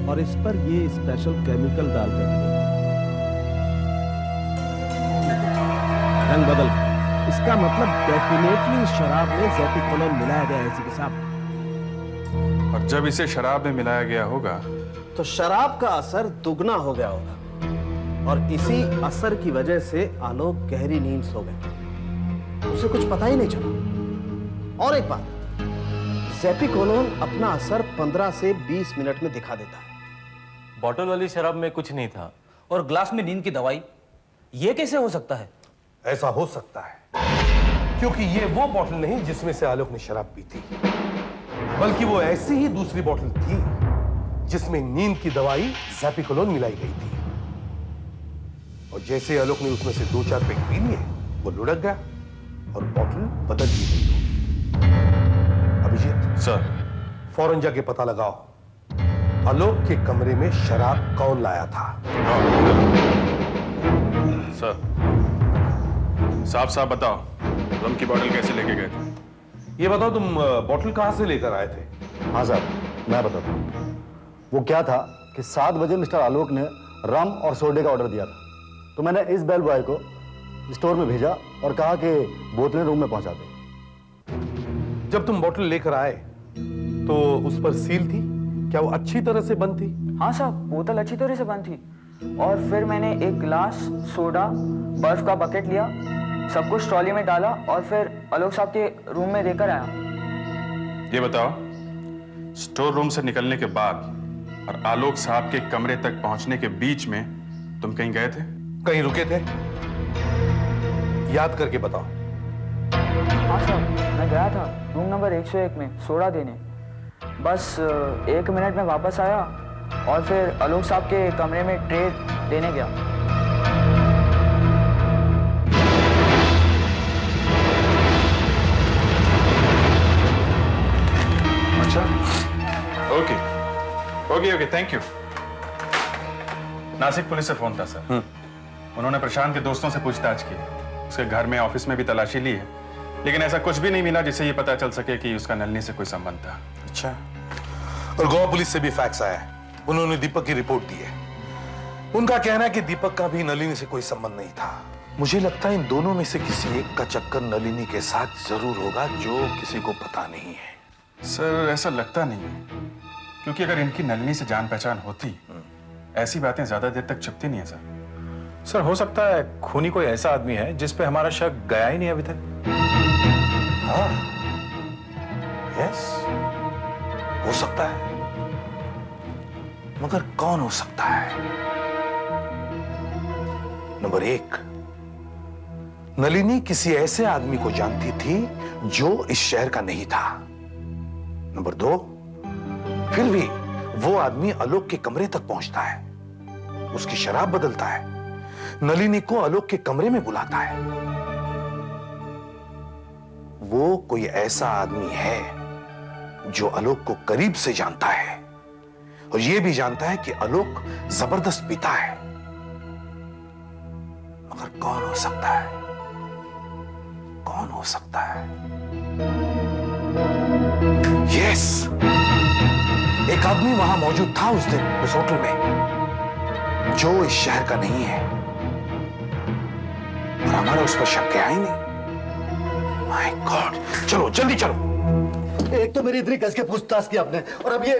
और इस पर ये स्पेशल केमिकल डालकर रंग बदल, इसका मतलब डेफिनेटली शराब में ज़ेपिकोलोन मिलाया गया है एसीपी साहब। और जब इसे शराब में मिलाया गया होगा तो शराब का असर दुगना हो गया होगा, और इसी असर की वजह से आलोक गहरी नींद सो गया, उसे कुछ पता ही नहीं चला। और एक बात, ज़ेपिकोलोन अपना असर 15 से 20 मिनट में दिखा देता है। बॉटल वाली शराब में कुछ नहीं था, और ग्लास में नींद की दवाई, ये कैसे हो सकता है? ऐसा हो सकता है क्योंकि ये वो बोतल नहीं जिसमें से आलोक ने शराब पी थी, बल्कि वो ऐसी ही दूसरी बोतल थी जिसमें नींद की दवाई ज़ैपिकोलोन मिलाई गई थी। और जैसे आलोक ने उसमें से 2-4 पेग पी लिए, वो लुढ़क गया और बोतल बदल दी गई। अभिजीत सर, फौरन जाके पता लगाओ आलोक के कमरे में शराब कौन लाया था। सर, साफ साफ बताओ, रम की बोतल कैसे लेके गए थे? ये बताओ तुम बोतल कहां से लेकर आए थे? हाँ साहब, मैं बताता हूँ। वो क्या था कि 7 बजे मिस्टर आलोक ने रम और सोडे का ऑर्डर दिया था, तो मैंने इस बेल बॉय को स्टोर में भेजा और कहा कि बोतलें रूम में पहुंचा दे। जब तुम बोतल लेकर आए तो उस पर सील थी, क्या वो अच्छी तरह से बंद थी? हाँ साहब, बोतल अच्छी तरह से बंद थी। और फिर मैंने एक गिलास, सोडा, बर्फ का बकेट लिया, सब कुछ ट्रॉली में डाला और फिर आलोक साहब के रूम में देकर आया। ये बताओ, स्टोर रूम से निकलने के बाद और आलोक साहब के कमरे तक पहुंचने के बीच में तुम कहीं गए थे? कहीं रुके थे? याद करके बताओ। हाँ साहब, मैं गया था रूम नंबर 101 में सोडा देने। बस 1 मिनट में वापस आया और फिर आलोक साहब के कमरे में ट्रे देने गया। अच्छा, okay, thank you. Nashik police से फोन था सर। उन्होंने प्रशांत के दोस्तों से पूछताछ की, उसके घर में, ऑफिस में भी तलाशी ली है, लेकिन ऐसा कुछ भी नहीं मिला जिससे ये पता चल सके कि उसका नलिनी से कोई संबंध था। अच्छा, और गोवा पुलिस से भी फैक्स आया है। उन्होंने दीपक की रिपोर्ट दी है। उनका कहना है कि दीपक का भी नलिनी से कोई संबंध नहीं था। मुझे लगता है इन दोनों में से किसी एक का चक्कर नलिनी के साथ जरूर होगा जो किसी को पता नहीं है। सर, ऐसा लगता नहीं है, क्योंकि अगर इनकी नलिनी से जान पहचान होती, ऐसी बातें ज्यादा देर तक छिपती नहीं है सर। सर, हो सकता है खूनी कोई ऐसा आदमी है जिस पे हमारा शक गया ही नहीं अभी तक। हाँ, यस, हो सकता है, मगर कौन हो सकता है? नंबर 1, नलिनी किसी ऐसे आदमी को जानती थी जो इस शहर का नहीं था। नंबर 2, फिर भी वो आदमी आलोक के कमरे तक पहुंचता है, उसकी शराब बदलता है, नलिनी को आलोक के कमरे में बुलाता है। वो कोई ऐसा आदमी है जो आलोक को करीब से जानता है और ये भी जानता है कि आलोक जबरदस्त पीता है। मगर कौन हो सकता है? कौन हो सकता है? यस, एक आदमी वहां मौजूद था उस दिन उस होटल में जो इस शहर का नहीं है और हमारा उस पर शक गया ही नहीं। माय गॉड, चलो जल्दी चलो। एक तो मेरी इतनी कस के पूछताछ की आपने, और अब ये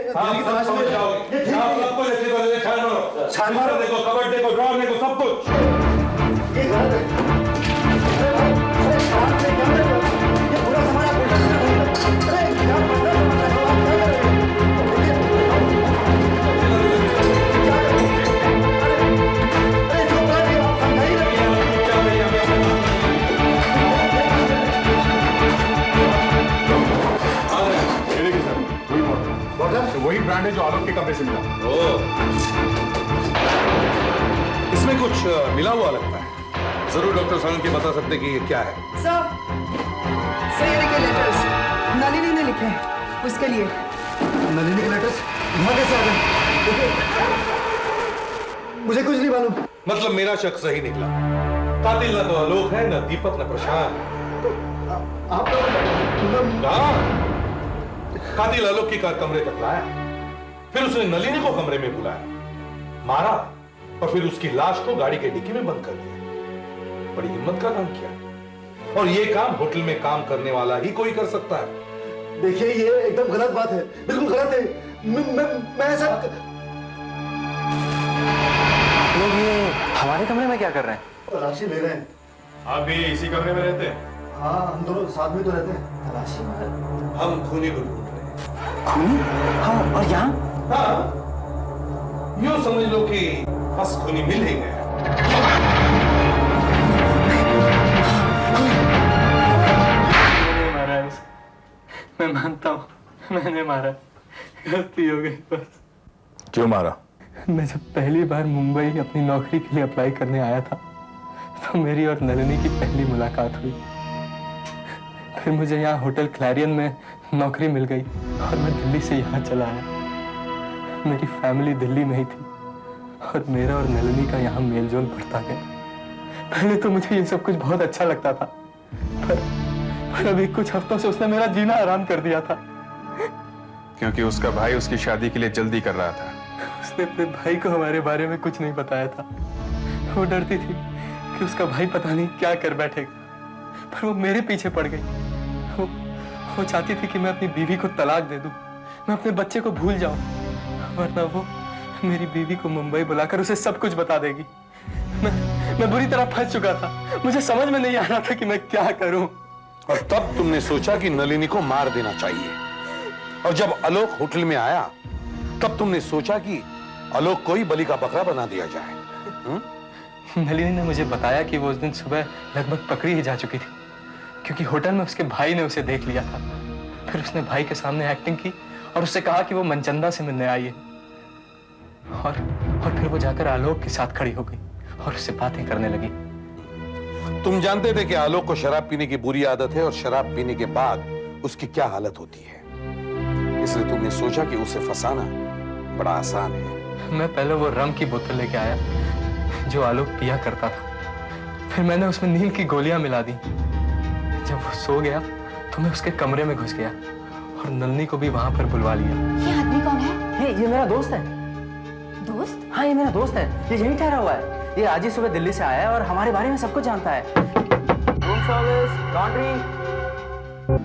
छानमार देखो, कबर्ड देखो, ड्रॉर देखो, सब कुछ। ये गलत है। ये पूरा सामान आप उल्टा सीधा बोल रहे हो। अरे क्या मतलब है? वही ब्रांड है जो आलोक के कमरे से मिला। इसमें कुछ मिला हुआ लगता है। जरूर डॉक्टर सानंद के बता सकते कि ये क्या है। सर ये लिखे लेटर्स नलिनी ने लिखे हैं उसके लिए। नलिनी के लेटर्स यहाँ कैसे आ गए? मुझे कुछ नहीं मालूम। मतलब मेरा शक सही निकला। कातिल न तो आलोक है, न दीपक, न प्रशांत। आप कातिल आलोक की कार कमरे तक लाया, फिर उसने नलिनी को कमरे में बुलाया, मारा और फिर उसकी लाश को गाड़ी के डिक्की में बंद कर दिया। बड़ी हिम्मत का काम किया, और ये काम होटल में काम करने वाला ही कोई कर सकता है। देखिए, ये एकदम गलत बात है, बिल्कुल गलत है। मैं ऐसा लोग ये हमारे कमरे में क्या कर रहे हैं? तलाशी ले रहे हैं। आप भी इसी कमरे में रहते हैं? हाँ, हम दोनों साथ में तो रहते हैं। तलाशी हम खूनी को ढूंढ रहे हैं। खूनी? हाँ, और यहाँ? हाँ, यूं समझ लो कि बस खूनी मिल ही गया। मैंने मारा है उसे, मैं मानता हूँ मैंने मारा, गलती हो गई बस। क्यों मारा? मैं जब पहली बार मुंबई अपनी नौकरी के लिए अप्लाई करने आया था तो मेरी और नलिनी की पहली मुलाकात हुई। फिर मुझे यहाँ होटल क्लैरियन में नौकरी मिल गई और मैं दिल्ली से यहाँ चला आया। मेरी फैमिली दिल्ली में ही थी और मेरा और नलिनी का यहाँ मेलजोल बढ़ता गया। पहले तो मुझे ये सब कुछ बहुत अच्छा लगता था, पर अभी कुछ हफ्तों से उसने मेरा जीना आराम कर दिया था। क्योंकि उसका भाई उसकी शादी के लिए जल्दी कर रहा था। उसने अपने भाई को हमारे बारे में कुछ नहीं बताया था। वो डरती थी कि उसका भाई पता नहीं क्या कर बैठेगा, पर वो मेरे पीछे पड़ गई। वो चाहती थी कि मैं अपनी बीवी को तलाक दे दूं, मैं अपने बच्चे को भूल जाऊं, वरना वो मेरी बीवी को मुंबई बुलाकर उसे सब कुछ बता देगी। मैं बुरी तरह फंस चुका था, मुझे समझ में नहीं आ रहा था कि मैं क्या करूं। और तब तुमने सोचा कि नलिनी को मार देना चाहिए, और जब आलोक होटल में आया तब तुमने सोचा कि आलोक को ही बलि का बकरा बना दिया जाए। नलिनी ने मुझे बताया कि वो उस दिन सुबह लगभग पकड़ी ही जा चुकी थी, क्योंकि होटल में उसके भाई ने उसे देख लिया था। फिर उसने भाई के सामने एक्टिंग की और उससे कहा कि वो मनचंदा से मिलने आई है, और फिर वो जाकर आलोक के साथ खड़ी हो गई और उससे बातें करने लगी। तुम जानते थे कि आलोक को शराब पीने की बुरी आदत है और शराब पीने के बाद उसकी क्या हालत होती है, इसलिए तुमने सोचा कि उसे फंसाना बड़ा आसान है। मैं पहले वो रम की बोतल लेके आया जो आलोक पिया करता था, फिर मैंने उसमें नींद की गोलियां मिला दी। जब वो सो गया तो मैं उसके कमरे में घुस गया और नलिनी को भी वहां पर बुलवा लिया। ये आदमी कौन है? ये मेरा दोस्त है। दोस्त? हाँ, ये मेरा दोस्त है, ये यहीं ठहरा हुआ है। ये आज ही सुबह दिल्ली से आया है और हमारे बारे में सब कुछ जानता है। Room service, laundry.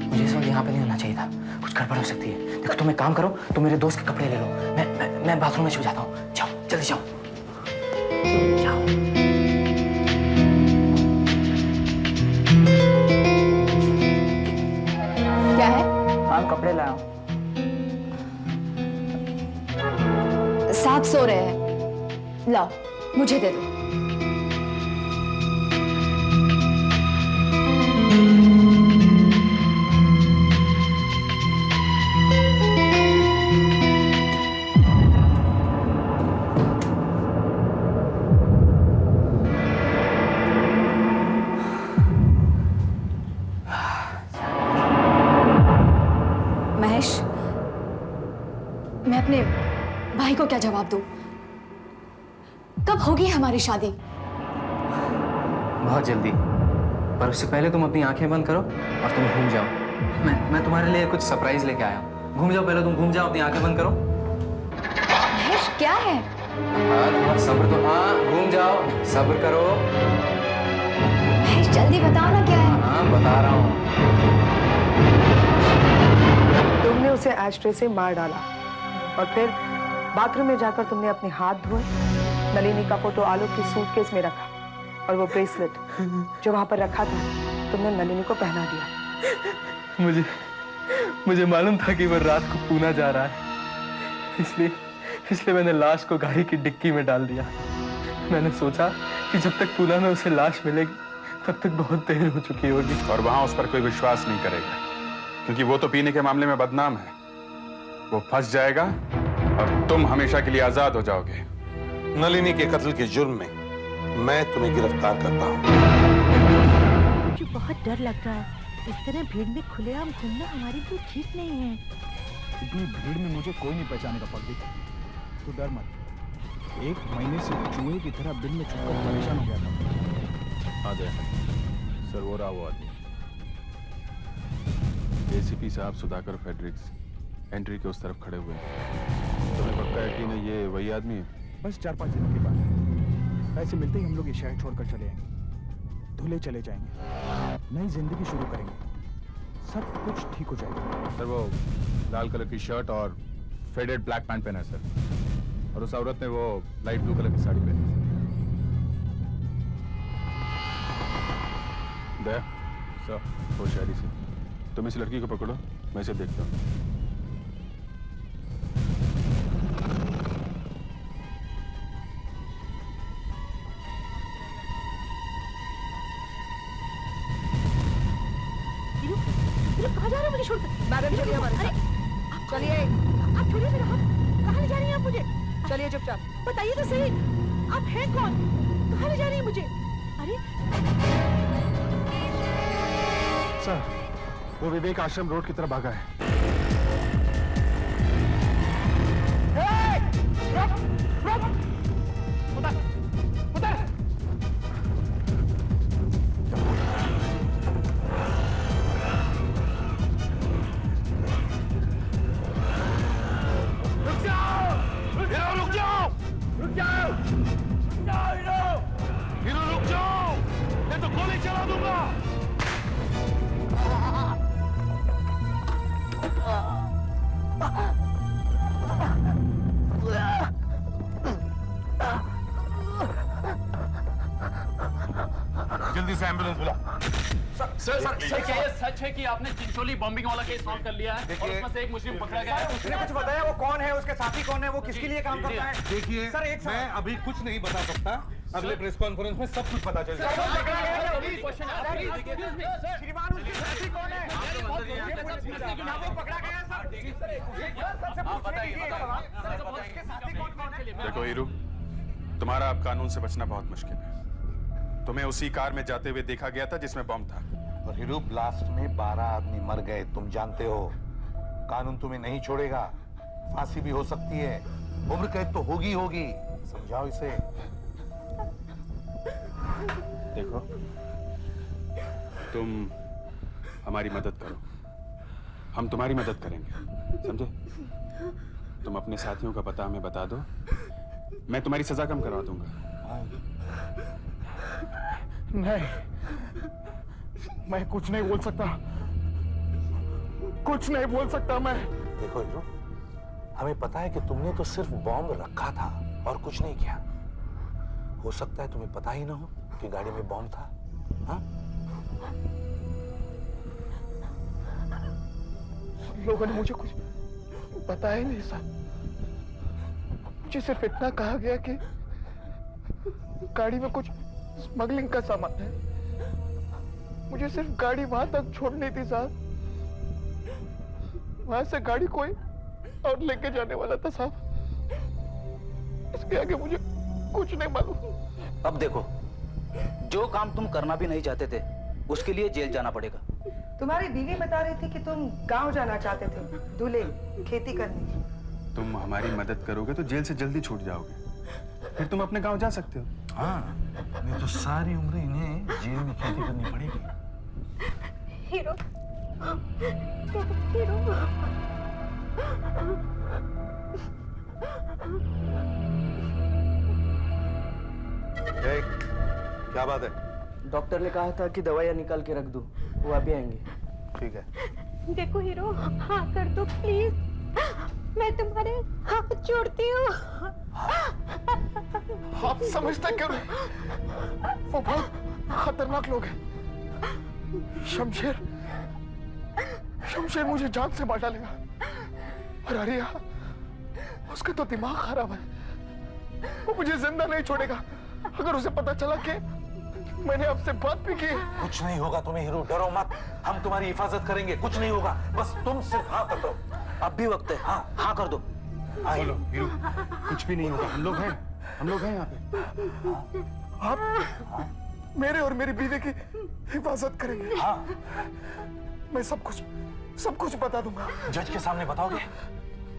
मुझे इस वक्त यहाँ पे नहीं होना चाहिए था, कुछ गड़बड़ हो सकती है। देखो तुम एक काम करो, तुम मेरे दोस्त के कपड़े ले लो, मैं बाथरूम में छुप जाता हूँ। जाओ जल्दी जाओ जाओ। क्या है? हम कपड़े लाया हूँ। साहब सो रहे हैं, लाओ मुझे दे दो। महेश, मैं अपने भाई को क्या जवाब दूं? कब होगी हमारी शादी? बहुत जल्दी, पर उससे पहले तुम अपनी आंखें बंद करो और तुम घूम जाओ। मैं तुम्हारे लिए कुछ सरप्राइज लेके आया हूँ। घूम जाओ, पहले तुम घूम जाओ, अपनी आंखें बंद करो। महेश क्या है? हाँ, सब्र तो, हाँ घूम जाओ, सब्र करो। महेश जल्दी बताओ ना क्या है? हाँ बता रहा हूँ। तुमने उसे एस्ट्रे से मार डाला और फिर बाथरूम में जाकर तुमने अपने हाथ धोए, नलिनी का फोटो आलोक के सूटकेस में रखा और वो ब्रेसलेट जो वहां पर रखा था तुमने नलिनी को पहना दिया। मुझे मालूम था कि वो रात को पूना जा रहा है, इसलिए मैंने लाश को गाड़ी की डिक्की में डाल दिया। मैंने सोचा कि जब तक पूना में उसे लाश मिलेगी तब तक बहुत देर हो चुकी होगी। और वहां उस पर कोई विश्वास नहीं करेगा, क्योंकि वो तो पीने के मामले में बदनाम है। वो फंस जाएगा और तुम हमेशा के लिए आजाद हो जाओगे। नलिनी के कत्ल के जुर्म में मैं तुम्हें गिरफ्तार करता हूँ। मुझे बहुत डर लग रहा है, इस तरह भीड़ में खुलेआम घूमना हमारे लिए ठीक नहीं है। इतनी भीड़ में मुझे कोई नहीं पहचानेगा पगड़ी, तो डर मत। 1 महीने से चूहे की तरह बिल में छुपकर परेशान हो गया था। आ जाए सर, वो रहा वो आदमी। एसीपी साहब सुधाकर फेडरिक्स एंट्री के उस तरफ खड़े हुए हैं। तुम्हें पक्का है कि नहीं ये वही आदमी है? बस 4-5 दिनों के बाद पैसे मिलते ही हम लोग ये शहर छोड़कर चले आएंगे, धुले चले जाएंगे, नई जिंदगी शुरू करेंगे, सब कुछ ठीक हो जाएगा। सर वो लाल कलर की शर्ट और फेडेड ब्लैक पैंट पहना है सर, और उस औरत ने वो लाइट ब्लू कलर की साड़ी पहनी है। दया सर, होशियारी से तुम इस लड़की को पकड़ो, मैं इसे देखता हूँ। चलिए, आप छोड़िए मेरा हाथ। कहाँ ले जा रही हैं आप मुझे? चलिए चुपचाप, बताइए तो सही, आप हैं कौन? कहाँ ले जा रही हैं मुझे? अरे सर, वो विवेक आश्रम रोड की तरफ भागा है। जल्दी से एम्बुलेंस बुला। सर क्या ये सच है कि आपने चिंचोली बॉम्बिंग वाला केस सॉल्व कर लिया है और उसमें से एक मुस्लिम पकड़ा गया है? उसने कुछ बताया वो कौन है, उसके साथी कौन है, वो किसके लिए काम करता है? देखिए सर एक मैं अभी कुछ नहीं बता सकता, अगले प्रेस कॉन्फ्रेंस में सब कुछ पता चल जाएगा। श्रीमान उसके साथी कौन है? वो पकड़ा गया है सर। देखो हीरू, तुम्हारा अब कानून से बचना बहुत मुश्किल है। तुम्हें उसी कार में जाते हुए देखा गया था जिसमें बम था। और हीरू, ब्लास्ट में 12 आदमी मर गए, तुम जानते हो। कानून तुम्हें नहीं छोड़ेगा, फांसी भी हो सकती है, उम्र कैद तो होगी होगी। समझाओ इसे। देखो, तुम हमारी मदद करो, हम तुम्हारी मदद करेंगे, समझे? तुम अपने साथियों का पता हमें बता दो, मैं तुम्हारी सजा कम करवा दूंगा। नहीं, मैं कुछ नहीं बोल सकता, कुछ नहीं बोल सकता मैं। देखो हीरो, हमें पता है कि तुमने तो सिर्फ बॉम्ब रखा था और कुछ नहीं किया। हो सकता है तुम्हें पता ही ना हो कि गाड़ी में बॉम्ब था। हाँ? लोगों ने मुझे कुछ बताया ही नहीं सर। मुझे सिर्फ इतना कहा गया कि गाड़ी में कुछ स्मगलिंग का सामान है। मुझे सिर्फ गाड़ी वहां तक छोड़नी थी साहब, वहां से गाड़ी कोई और लेके जाने वाला था साहब। इसके आगे मुझे कुछ नहीं मालूम। अब देखो, जो काम तुम करना भी नहीं चाहते थे उसके लिए जेल जाना पड़ेगा। तुम्हारी बीवी बता रही थी कि तुम गांव जाना चाहते थे, दूल्हे खेती करने। तुम हमारी मदद करोगे तो जेल से जल्दी छूट जाओगे, फिर तुम अपने गांव जा सकते हो। हाँ, नहीं तो सारी उम्र इन्हें जेल में खेती करनी पड़ेगी। Hero, hero. क्या बात है? डॉक्टर ने कहा था कि दवाइयाँ निकाल के रख दो, वो अभी आएंगे। ठीक है। देखो हीरो, हाँ कर दो प्लीज, मैं तुम्हारे हाथ जोड़ती हूँ। आप समझते क्यों नहीं? वो बहुत खतरनाक लोग हैं। शमशेर मुझे जान से मार डालेगा। और अरिया, उसका तो दिमाग खराब है, वो मुझे जिंदा नहीं छोड़ेगा। अगर उसे पता चला कि मैंने आपसे बात भी की। कुछ नहीं होगा तुम्हें हीरो, डरो मत, हम तुम्हारी हिफाजत करेंगे, कुछ नहीं होगा, बस तुम सिर्फ हाँ कर दो। अब भी वक्त है, हाँ हाँ कर दो। बोलो हीरो, कुछ भी नहीं होगा, हम लोग हैं यहाँ पे। आप मेरे और मेरी बीवी की हिफाजत करेंगे। हाँ, मैं सब कुछ बता दूंगा। जज के सामने बताओगे?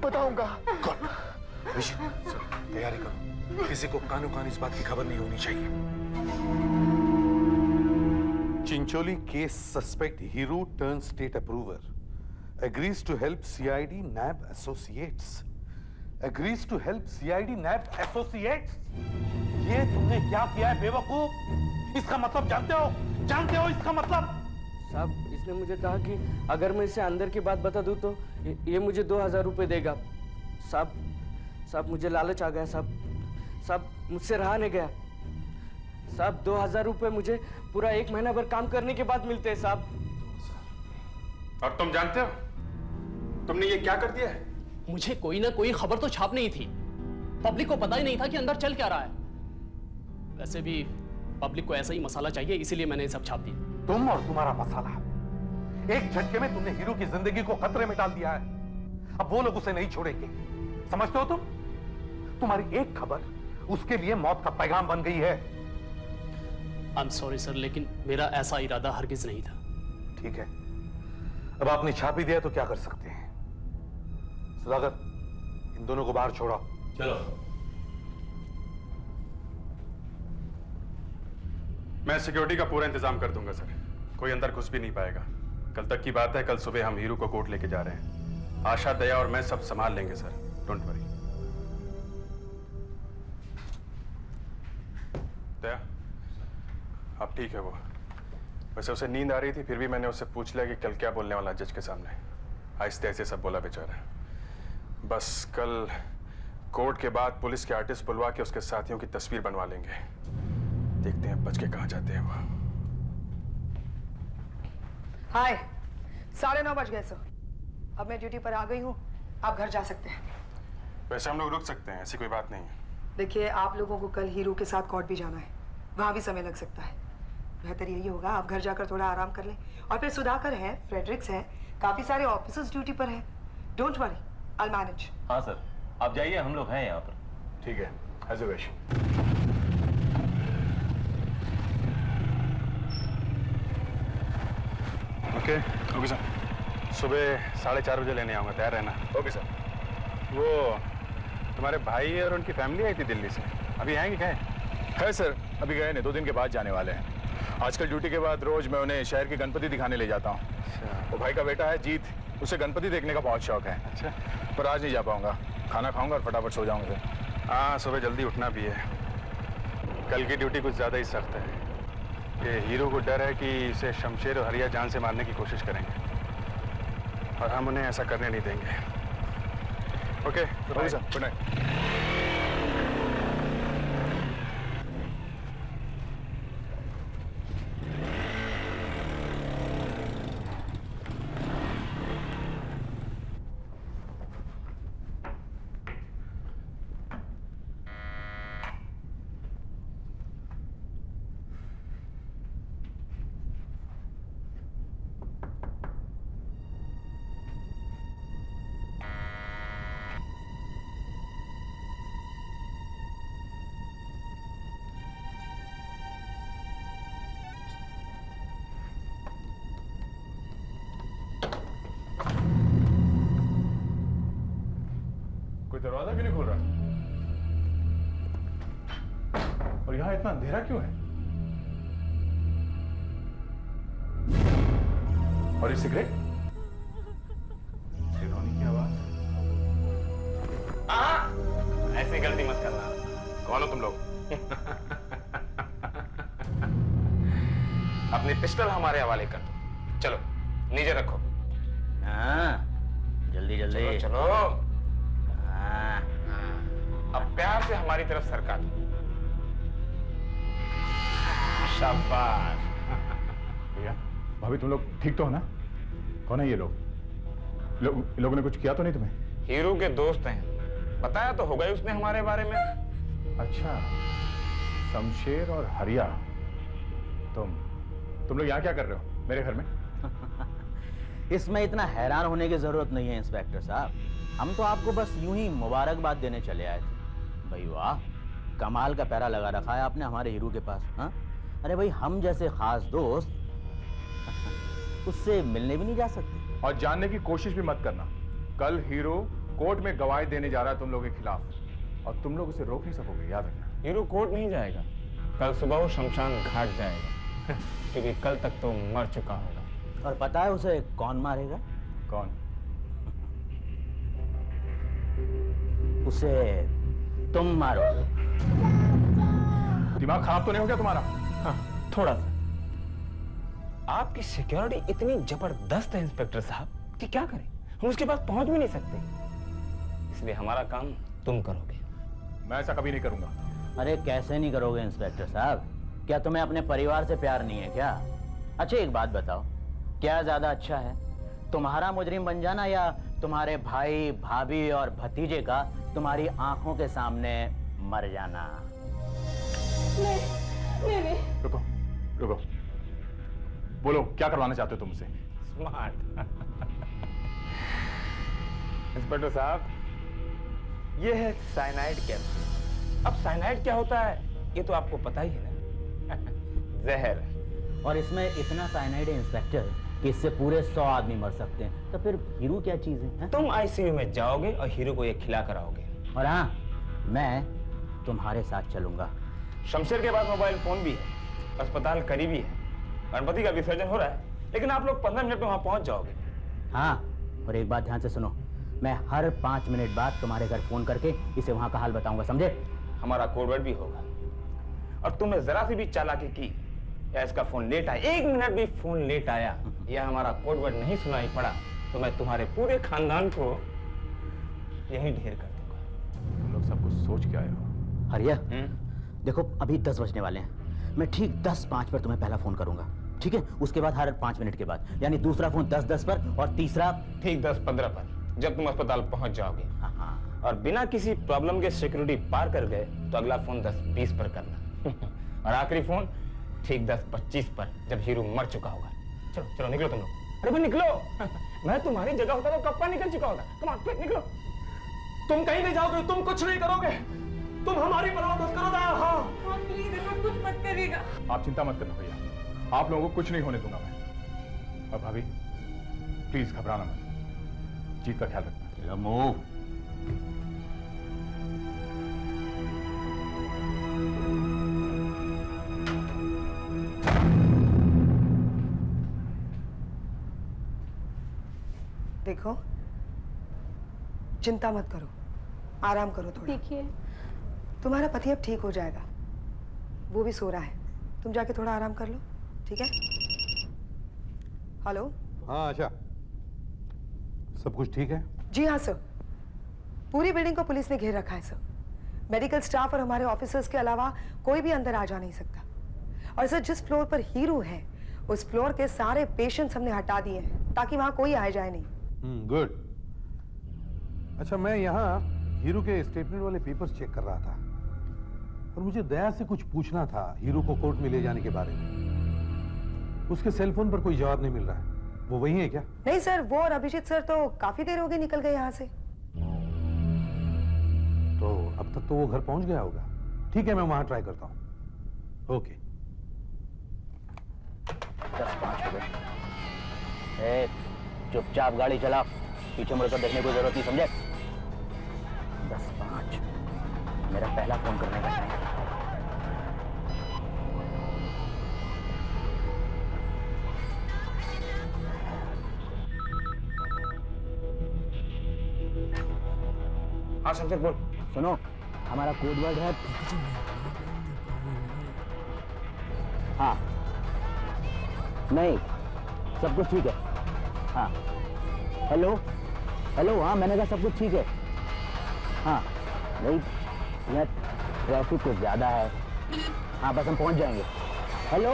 बताऊंगा। तैयारी करो, किसी को कानो कान इस बात की खबर नहीं होनी चाहिए। Chincholi case suspect hero turn state approver agrees to help CID NAB Associates. Agrees to help CID NAB Associates? ये तुमने क्या किया है बेवकूफ? इसका मतलब जानते हो इसका मतलब? साहब, इसने मुझे कहा कि अगर मैं इसे अंदर की बात बता दूं तो ये मुझे 2000 रुपए देगा। साहब मुझे लालच आ गया साहब, मुझसे रहा नहीं गया साहब। 2000 रुपए मुझे पूरा 1 महीना भर काम करने के बाद मिलते हैं साहब। और तुम जानते हो तुमने ये क्या कर दिया है? मुझे कोई ना कोई खबर तो छापनी ही थी, पब्लिक को पता ही नहीं था कि अंदर चल क्या रहा है। वैसे भी पब्लिक को ऐसा ही मसाला चाहिए, इसीलिए मैंने सब छाप दिया। तुम और तुम्हारा मसाला, एक झटके में तुमने हीरो की जिंदगी को खतरे में डाल दिया है। अब वो लोग उसे नहीं छोड़ेंगे। समझते हो तुम? तुम्हारी एक खबर उसके लिए मौत का पैगाम बन गई है। आई एम सॉरी सर, लेकिन मेरा ऐसा इरादा हरगिज नहीं था। ठीक है, अब आपने छाप ही दिया तो क्या कर सकते हैं। सुधाकर, इन दोनों को बाहर छोड़ो। चलो। मैं सिक्योरिटी का पूरा इंतजाम कर दूंगा सर, कोई अंदर घुस भी नहीं पाएगा। कल तक की बात है, कल सुबह हम हीरू को कोर्ट लेके जा रहे हैं। आशा, दया और मैं सब संभाल लेंगे सर, डोंट वरी। दया, अब ठीक है वो। वैसे उसे नींद आ रही थी, फिर भी मैंने उससे पूछ लिया कि कल क्या बोलने वाला जज के सामने। आहिस्ते आहिस्ते सब बोला बेचारा। बस कल कोर्ट के बाद पुलिस के आर्टिस्ट बुलवा के उसके साथियों की तस्वीर बनवा लेंगे। देखते हैं बच के कहां जाते हैं वो। हाय, 9:30 बज गए सर। अब मैं ड्यूटी पर आ गई हूँ, आप घर जा सकते हैं। वैसे हम लोग रुक सकते हैं, ऐसी कोई बात नहीं है। देखिए, आप लोगों को कल हीरू के साथ कोर्ट भी जाना है, वहां भी समय लग सकता है। बेहतर यही होगा आप घर जाकर थोड़ा आराम कर लें। और फिर सुधाकर है, फ्रेडरिक्स है, काफी सारे ऑफिसर्स ड्यूटी पर हैं। Don't worry, I will manage. हाँ सर, आप जाइए, हम लोग हैं यहाँ पर। ठीक है, as you wish. Okay sir, सुबह 4:30 बजे लेने आऊंगा, तैयार रहना। Okay sir. वो तुम्हारे भाई और उनकी फैमिली आई थी दिल्ली से, अभी आएंगे क्या? है सर, अभी गए नहीं, 2 दिन के बाद जाने वाले हैं। आजकल ड्यूटी के बाद रोज मैं उन्हें शहर की गणपति दिखाने ले जाता हूँ। वो भाई का बेटा है जीत, उसे गणपति देखने का बहुत शौक है। अच्छा। पर आज नहीं जा पाऊंगा, खाना खाऊंगा और फटाफट सो जाऊंगा सर। हाँ, सुबह जल्दी उठना भी है। कल की ड्यूटी कुछ ज़्यादा ही सख्त है। ये हीरो को डर है कि इसे शमशेर और हरिया जान से मारने की कोशिश करेंगे, और हम उन्हें ऐसा करने नहीं देंगे। Okay sir, good night. दरवाजा क्यों नहीं खोल रहा? और यहां इतना अंधेरा क्यों है? और ये सिगरेट? रोनी की आवाज। ऐसी गलती मत करना। कौन हो तुम लोग? अपनी पिस्टल हमारे हवाले कर दो। चलो नीचे रखो। हाँ, जल्दी जल्दी चलो, चलो। अब प्यार से हमारी तरफ सरका दो। शाबाश। भैया, भाभी तुम लोग ठीक तो हो ना? कौन है ये लोग? लोगों ने कुछ किया तो नहीं तुम्हें? हीरू के दोस्त हैं, बताया तो होगा ही उसने हमारे बारे में। अच्छा, शमशेर और हरिया। तुम लोग यहाँ क्या कर रहे हो मेरे घर में? इसमें इतना हैरान होने की जरूरत नहीं है इंस्पेक्टर साहब, हम तो आपको बस यूं ही मुबारकबाद देने चले आए थे। भाई वाह, कमाल का पैरा लगा रखा है आपने हमारे हीरू के पास। हाँ, अरे भाई, हम जैसे खास दोस्त उससे मिलने भी नहीं जा सकते। और जानने की कोशिश भी मत करना। कल हीरो कोर्ट में गवाही देने जा रहा है तुम लोगों के खिलाफ, और तुम लोग उसे रोक नहीं सकोगे, याद रखना। हीरो कोर्ट नहीं जाएगा, कल सुबह वो शमशान घाट जाएगा क्योंकि कल तक तो मर चुका होगा। और पता है उसे कौन मारेगा? कौन? उसे तुम मारोगे। दिमाग खराब तो नहीं हो गया तुम्हारा? हाँ, थोड़ा सा। आपकी सिक्योरिटी इतनी जबरदस्त है इंस्पेक्टर साहब कि क्या करें, हम उसके पास पहुंच भी नहीं सकते, इसलिए हमारा काम तुम करोगे। मैं ऐसा कभी नहीं करूंगा। अरे कैसे नहीं करोगे इंस्पेक्टर साहब? क्या तुम्हें अपने परिवार से प्यार नहीं है क्या? अच्छा एक बात बताओ, क्या ज्यादा अच्छा है, तुम्हारा मुजरिम बन जाना या तुम्हारे भाई भाभी और भतीजे का तुम्हारी आंखों के सामने मर जाना? नहीं। रुको रुको, बोलो क्या करवाना चाहते हो तुम मुझसे? स्मार्ट। इंस्पेक्टर साहब, ये है साइनाइड कैप्सूल। अब साइनाइड क्या होता है ये तो आपको पता ही है ना। जहर। और इसमें इतना साइनाइड है इंस्पेक्टर कि इससे पूरे 100 आदमी मर सकते हैं। तो फिर हीरो क्या चीज है? तुम आईसीयू में जाओगे और हीरो को ये खिला कर आओगे। और हाँ, मैं तुम्हारे साथ चलूंगा। शमशेर के पास मोबाइल फोन भी है, अस्पताल करीबी है, गणपति का विसर्जन हो रहा है, लेकिन आप लोग 15 मिनट में वहां पहुंच जाओगे। हाँ, और एक बात ध्यान से सुनो, मैं हर 5 मिनट बाद तुम्हारे घर फोन करके इसे वहां का हाल बताऊंगा, समझे? हमारा कोडवर्ड भी होगा। और तुमने जरा सी भी चालाकी की या इसका फोन लेट आया, 1 मिनट भी फोन लेट आया या हमारा कोडवर्ड नहीं सुनाई पड़ा, तो मैं तुम्हारे पूरे खानदान को यहीं ढेर कर दूंगा। तुम लोग सब कुछ सोच के आए हो। हरिया, देखो अभी 10 बजने वाले हैं। मैं ठीक 10:05 पर तुम्हें पहला फोन करूंगा, ठीक है? उसके बाद हर 5 मिनट के बाद, यानी दूसरा फोन 10:10 पर और तीसरा ठीक 10:15 पर, जब तुम अस्पताल पहुंच जाओगे। और बिना किसी प्रॉब्लम के सिक्योरिटी पार कर गए तो अगला फोन 10:20 पर करना। और आखिरी फोन ठीक 10:25 पर, जब हीरो मर चुका होगा। चलो चलो निकलो तुम लोग। अरे भाई निकलो। मैं तुम्हारी जगह होता तो कब का निकल चुका होता। कम ऑन क्विक निकलो। तुम कहीं नहीं जाओगे, तुम कुछ नहीं करोगे, तुम हमारी परवाह मत करो। हाँ प्लीज ऐसा कुछ मत करिएगा। आप चिंता मत करना भैया, आप लोगों को कुछ नहीं होने दूंगा मैं। अब भाभी प्लीज घबराना मत, जीत का ख्याल रखना। मूव। देखो, चिंता मत करो, आराम करो थोड़ा। देखिए, तुम्हारा पति अब ठीक हो जाएगा, वो भी सो रहा है, तुम जाके थोड़ा आराम कर लो, ठीक है? हेलो। हाँ आशा, सब कुछ ठीक है? जी हाँ सर, पूरी बिल्डिंग को पुलिस ने घेर रखा है सर। मेडिकल स्टाफ और हमारे ऑफिसर्स के अलावा कोई भी अंदर आ जा नहीं सकता। और सर, जिस फ्लोर पर हीरो है उस फ्लोर के सारे पेशेंट्स हमने हटा दिए हैं ताकि वहां कोई आए जाए नहीं। गुड। अच्छा, मैं यहाँ हीरो के स्टेटमेंट वाले पेपर्स चेक कर रहा था और मुझे दया से कुछ पूछना था हीरो को कोर्ट में ले जाने के बारे में। उसके सेलफोन पर कोई जवाब नहीं मिल रहा है, वो वही है क्या? नहीं सर, वो और अभिजीत सर तो काफी देर हो गई निकल गए यहाँ से। तो अब तक तो वो घर पहुंच गया होगा। ठीक है, मैं वहां ट्राई करता हूँ। ओके। 10:05 हो गए। चुपचाप गाड़ी चला, पीछे मुड़कर देखने की जरूरत नहीं, समझे? 10:05 मेरा पहला फोन करने का टाइम। हाँ शमशेर बोल। सुनो, हमारा कोड वर्ड है। हाँ, नहीं, सब कुछ ठीक है। हाँ, हेलो हेलो, हाँ मैंने कहा सब कुछ ठीक है। हाँ नहीं, यहाँ ट्रैफिक कुछ ज्यादा है। हाँ बस हम पहुंच जाएंगे। Hello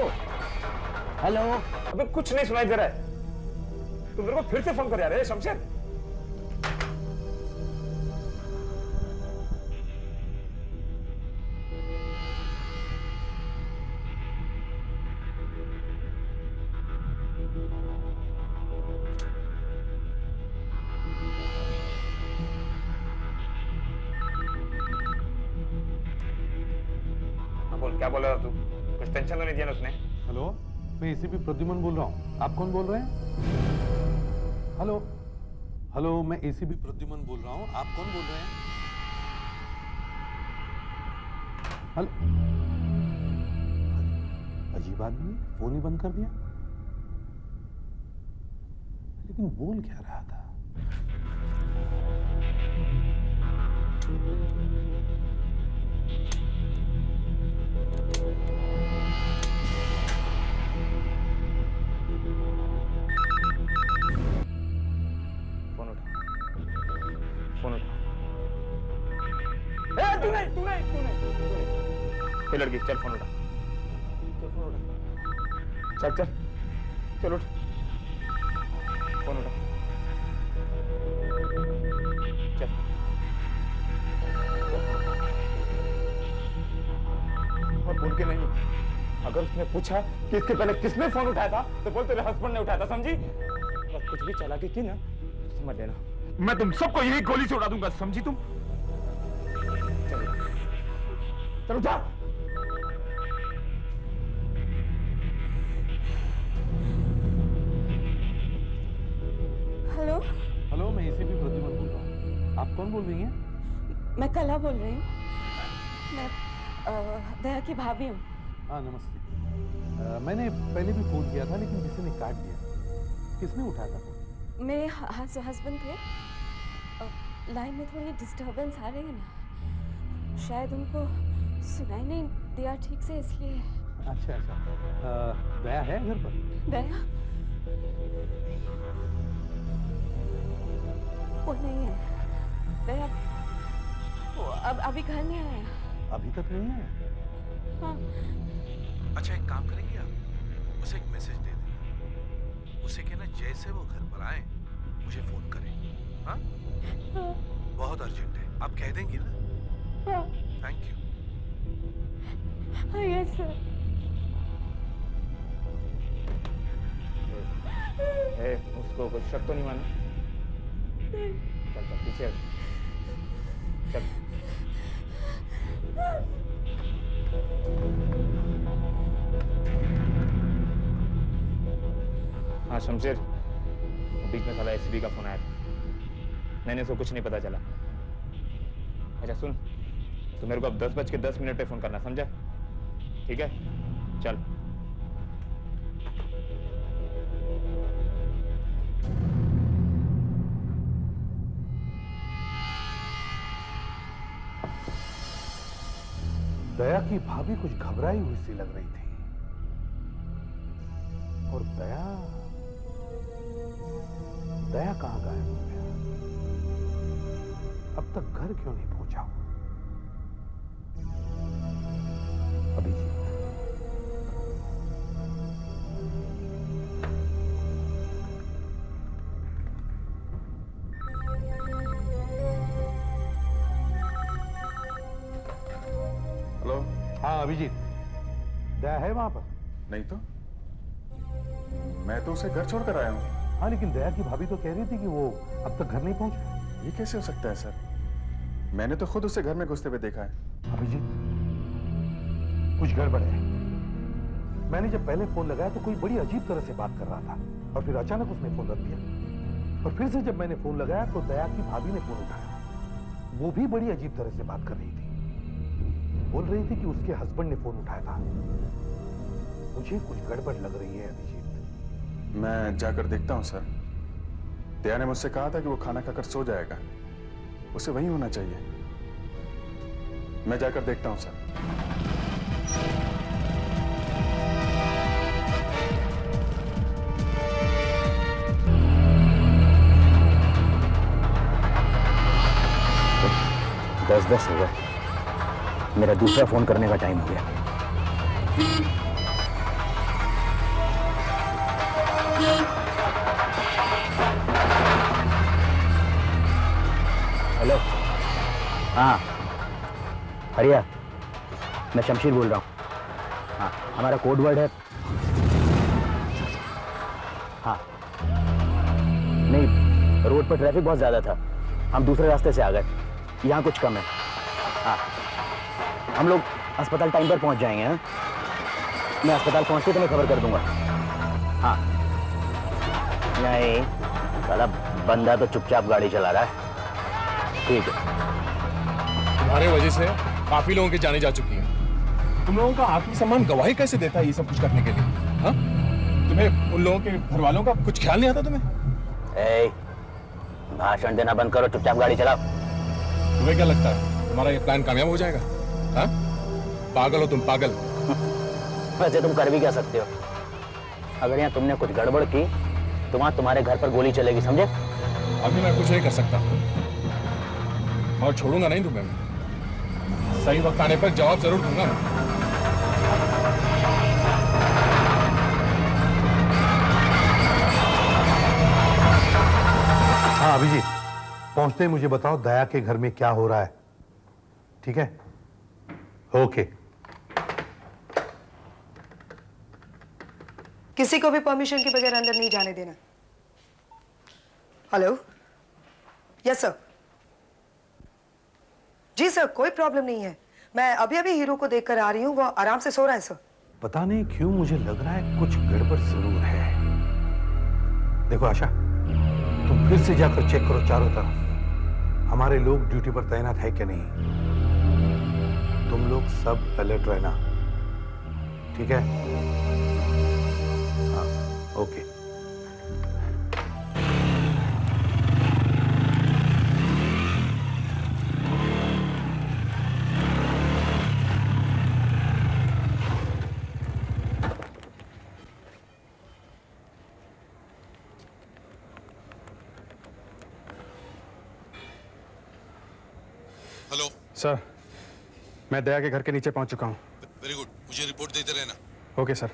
hello. अबे कुछ नहीं सुनाई दे रहा है, तुम मेरे को फिर से फोन कर यार शमशेर। क्या बोल रहा था तू? कुछ टेंशन तो नहीं दिया ना उसने? हेलो, मैं एसीपी प्रद्युमन बोल रहा हूँ। आप कौन बोल रहे हैं? हेलो हेलो, मैं एसीपी प्रद्युमन बोल रहा हूँ। आप कौन बोल रहे हैं? हेलो, अजीब आदमी, फोन ही बंद कर दिया। लेकिन बोल क्या रहा था? फोन उठा। तू नहीं। लड़की चल फोन उठा। चल चल चल उठ, फोन उठा। चल और बोल के नहीं, अगर उसने पूछा कि इसके पहले किसने फोन उठाया था तो बोल तेरे हस्बैंड ने उठाया था, समझी? और कुछ भी चालाकी की ना तो समझ लेना मैं तुम सबको यही गोली से उड़ा दूंगा, समझी तुम? चलो जा। हेलो, हेलो, मैं एसीपी प्रतिमन बोल रहा हूँ। आप कौन बोल रही हैं? मैं कला बोल रही हूँ। मैं दया की भाभी हूँ। हाँ, नमस्ते। मैंने पहले भी फोन किया था लेकिन किसी ने काट दिया। किसने उठाया था फोन? मेरे हस्बैंड थे। लाइन में थोड़ी डिस्टरबेंस आ रही है ना, शायद उनको सुनाई नहीं दिया ठीक से, इसलिए। अच्छा अच्छा। दया है घर पर? दया वो नहीं है। दया वो अभी घर नहीं आया। अभी तक नहीं है? हाँ। अच्छा, एक काम करेंगे आप, उसे एक मैसेज दे देना। उसे कहना जैसे वो घर पर आए मुझे फोन करें। हाँ? बहुत अर्जेंट है, आप कह देंगी ना? हाँ। Thank you. Yes sir. उसको कुछ शक तो नहीं माना? चल चल पीछे चल। हाँ शमशेर, बीच में साला एसपी का फोन आया था। मैंने उसको कुछ नहीं पता चला। अच्छा सुन, तो मेरे को अब 10:10 पे फोन करना, समझा? ठीक है, चल। दया की भाभी कुछ घबराई हुई सी लग रही थी। और दया कहां गायब हो गया? अब तक घर क्यों नहीं पहुंचा? अभिजीत, हेलो। हाँ अभिजीत, दया है वहां पर? नहीं तो मैं तो उसे घर छोड़कर आया हूँ। हाँ, लेकिन दया की भाभी तो कह रही थी कि वो अब तक घर नहीं पहुंचा। ये कैसे हो सकता है सर? मैंने तो खुद उसे घर में घुसते हुए देखा है। अभिजीत, कुछ गड़बड़ है। मैंने जब पहले फोन लगाया तो कोई बड़ी अजीब तरह से बात कर रहा था और फिर अचानक उसने फोन रख दिया। और फिर से जब मैंने फोन लगाया तो दया की भाभी ने फोन उठाया। वो भी बड़ी अजीब तरह से बात कर रही थी। बोल रही थी कि उसके हस्बैंड ने फोन उठाया था। मुझे कुछ गड़बड़ लग रही है अभिजीत। मैं जाकर देखता हूँ सर। दया ने मुझसे कहा था कि वो खाना खाकर सो जाएगा, उसे वहीं होना चाहिए। मैं जाकर देखता हूँ सर। दस 10 हो गए। मेरा दूसरा फोन करने का टाइम हो गया। हेलो। हाँ हरिया, मैं शमशीर बोल रहा हूँ। हाँ, हमारा कोड वर्ड है। हाँ नहीं, रोड पर ट्रैफिक बहुत ज्यादा था, हम दूसरे रास्ते से आ गए। यहाँ कुछ कम है। हाँ, हम लोग अस्पताल टाइम पर पहुँच जाएंगे। हाँ, मैं अस्पताल पहुँच के तुम्हें खबर कर दूंगा। हाँ नहीं, साला बंदा तो चुपचाप गाड़ी चला रहा है। ठीक है। तुम्हारे वजह से काफी लोगों की जानें जा चुकी हैं। तुम लोगों का आत्मसम्मान गवाही कैसे देता है ये सब कुछ करने के लिए? हाँ? तुम्हें उन लोगों के घर वालों का कुछ ख्याल नहीं आता तुम्हें? ए, भाषण देना बंद करो, चुपचाप गाड़ी चलाओ। तुम्हें क्या लगता है तुम्हारा ये प्लान कामयाब हो जाएगा? हाँ? पागल हो तुम, पागल। वैसे तुम कर भी क्या सकते हो? अगर यहाँ तुमने कुछ गड़बड़ की तो वहां तुम्हारे घर पर गोली चलेगी, समझे? अभी मैं कुछ नहीं कर सकता और छोड़ूंगा नहीं तुम्हें। मैं सही वक्त आने पर जवाब जरूर दूंगा मैं। हाँ अभिजीत, पहुंचते ही मुझे बताओ दया के घर में क्या हो रहा है। ठीक है? ओके। किसी को भी परमिशन के बगैर अंदर नहीं जाने देना। Hello, yes sir. जी सर, कोई प्रॉब्लम नहीं है। मैं अभी अभी हीरो को देखकर आ रही हूँ, वो आराम से सो रहा है सर। पता नहीं क्यों मुझे लग रहा है कुछ गड़बड़ जरूर है। देखो आशा, तुम फिर से जाकर चेक करो चारों तरफ हमारे लोग ड्यूटी पर तैनात है कि नहीं। तुम लोग सब अलर्ट रहना, ठीक है? हाँ, ओके। हेलो सर, मैं दया के घर के नीचे पहुंच चुका हूं। वेरी गुड, मुझे रिपोर्ट देते रहना। Okay sir.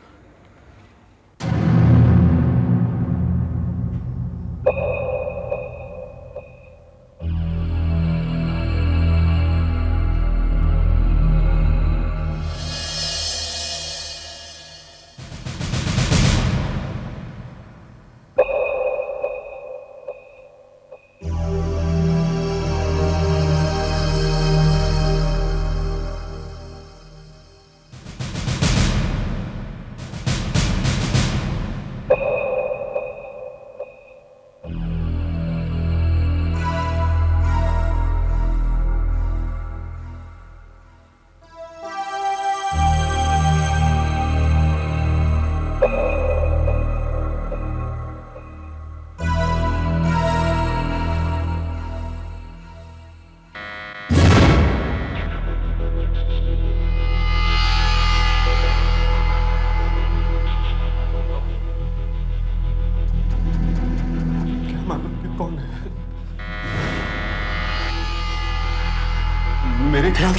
मेरे ख्याल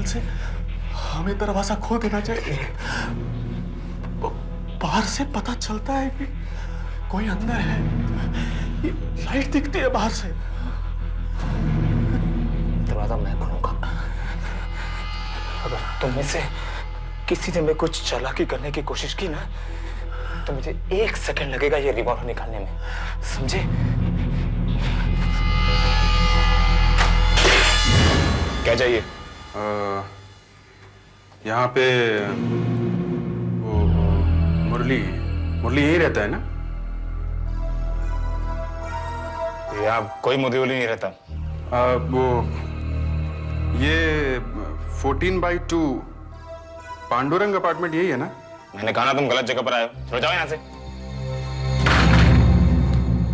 से हमें दरवाजा खोल देना चाहिए। बाहर से पता चलता है कि कोई अंदर है। ये लाइट दिखती है बाहर से। दरवाजा मैं खोलूंगा। अगर तुम में से किसी ने कुछ चालाकी करने की कोशिश की ना, तो मुझे 1 सेकंड लगेगा ये रिवॉल्वर निकालने में, समझे? क्या चाहिए? यहाँ पे वो मुरली यही रहता है ना? यहाँ कोई मुरली नहीं रहता। वो ये 14/2 पांडुरंग अपार्टमेंट यही है ना? मैंने कहा ना तुम गलत जगह पर आए हो। जाओ यहाँ से।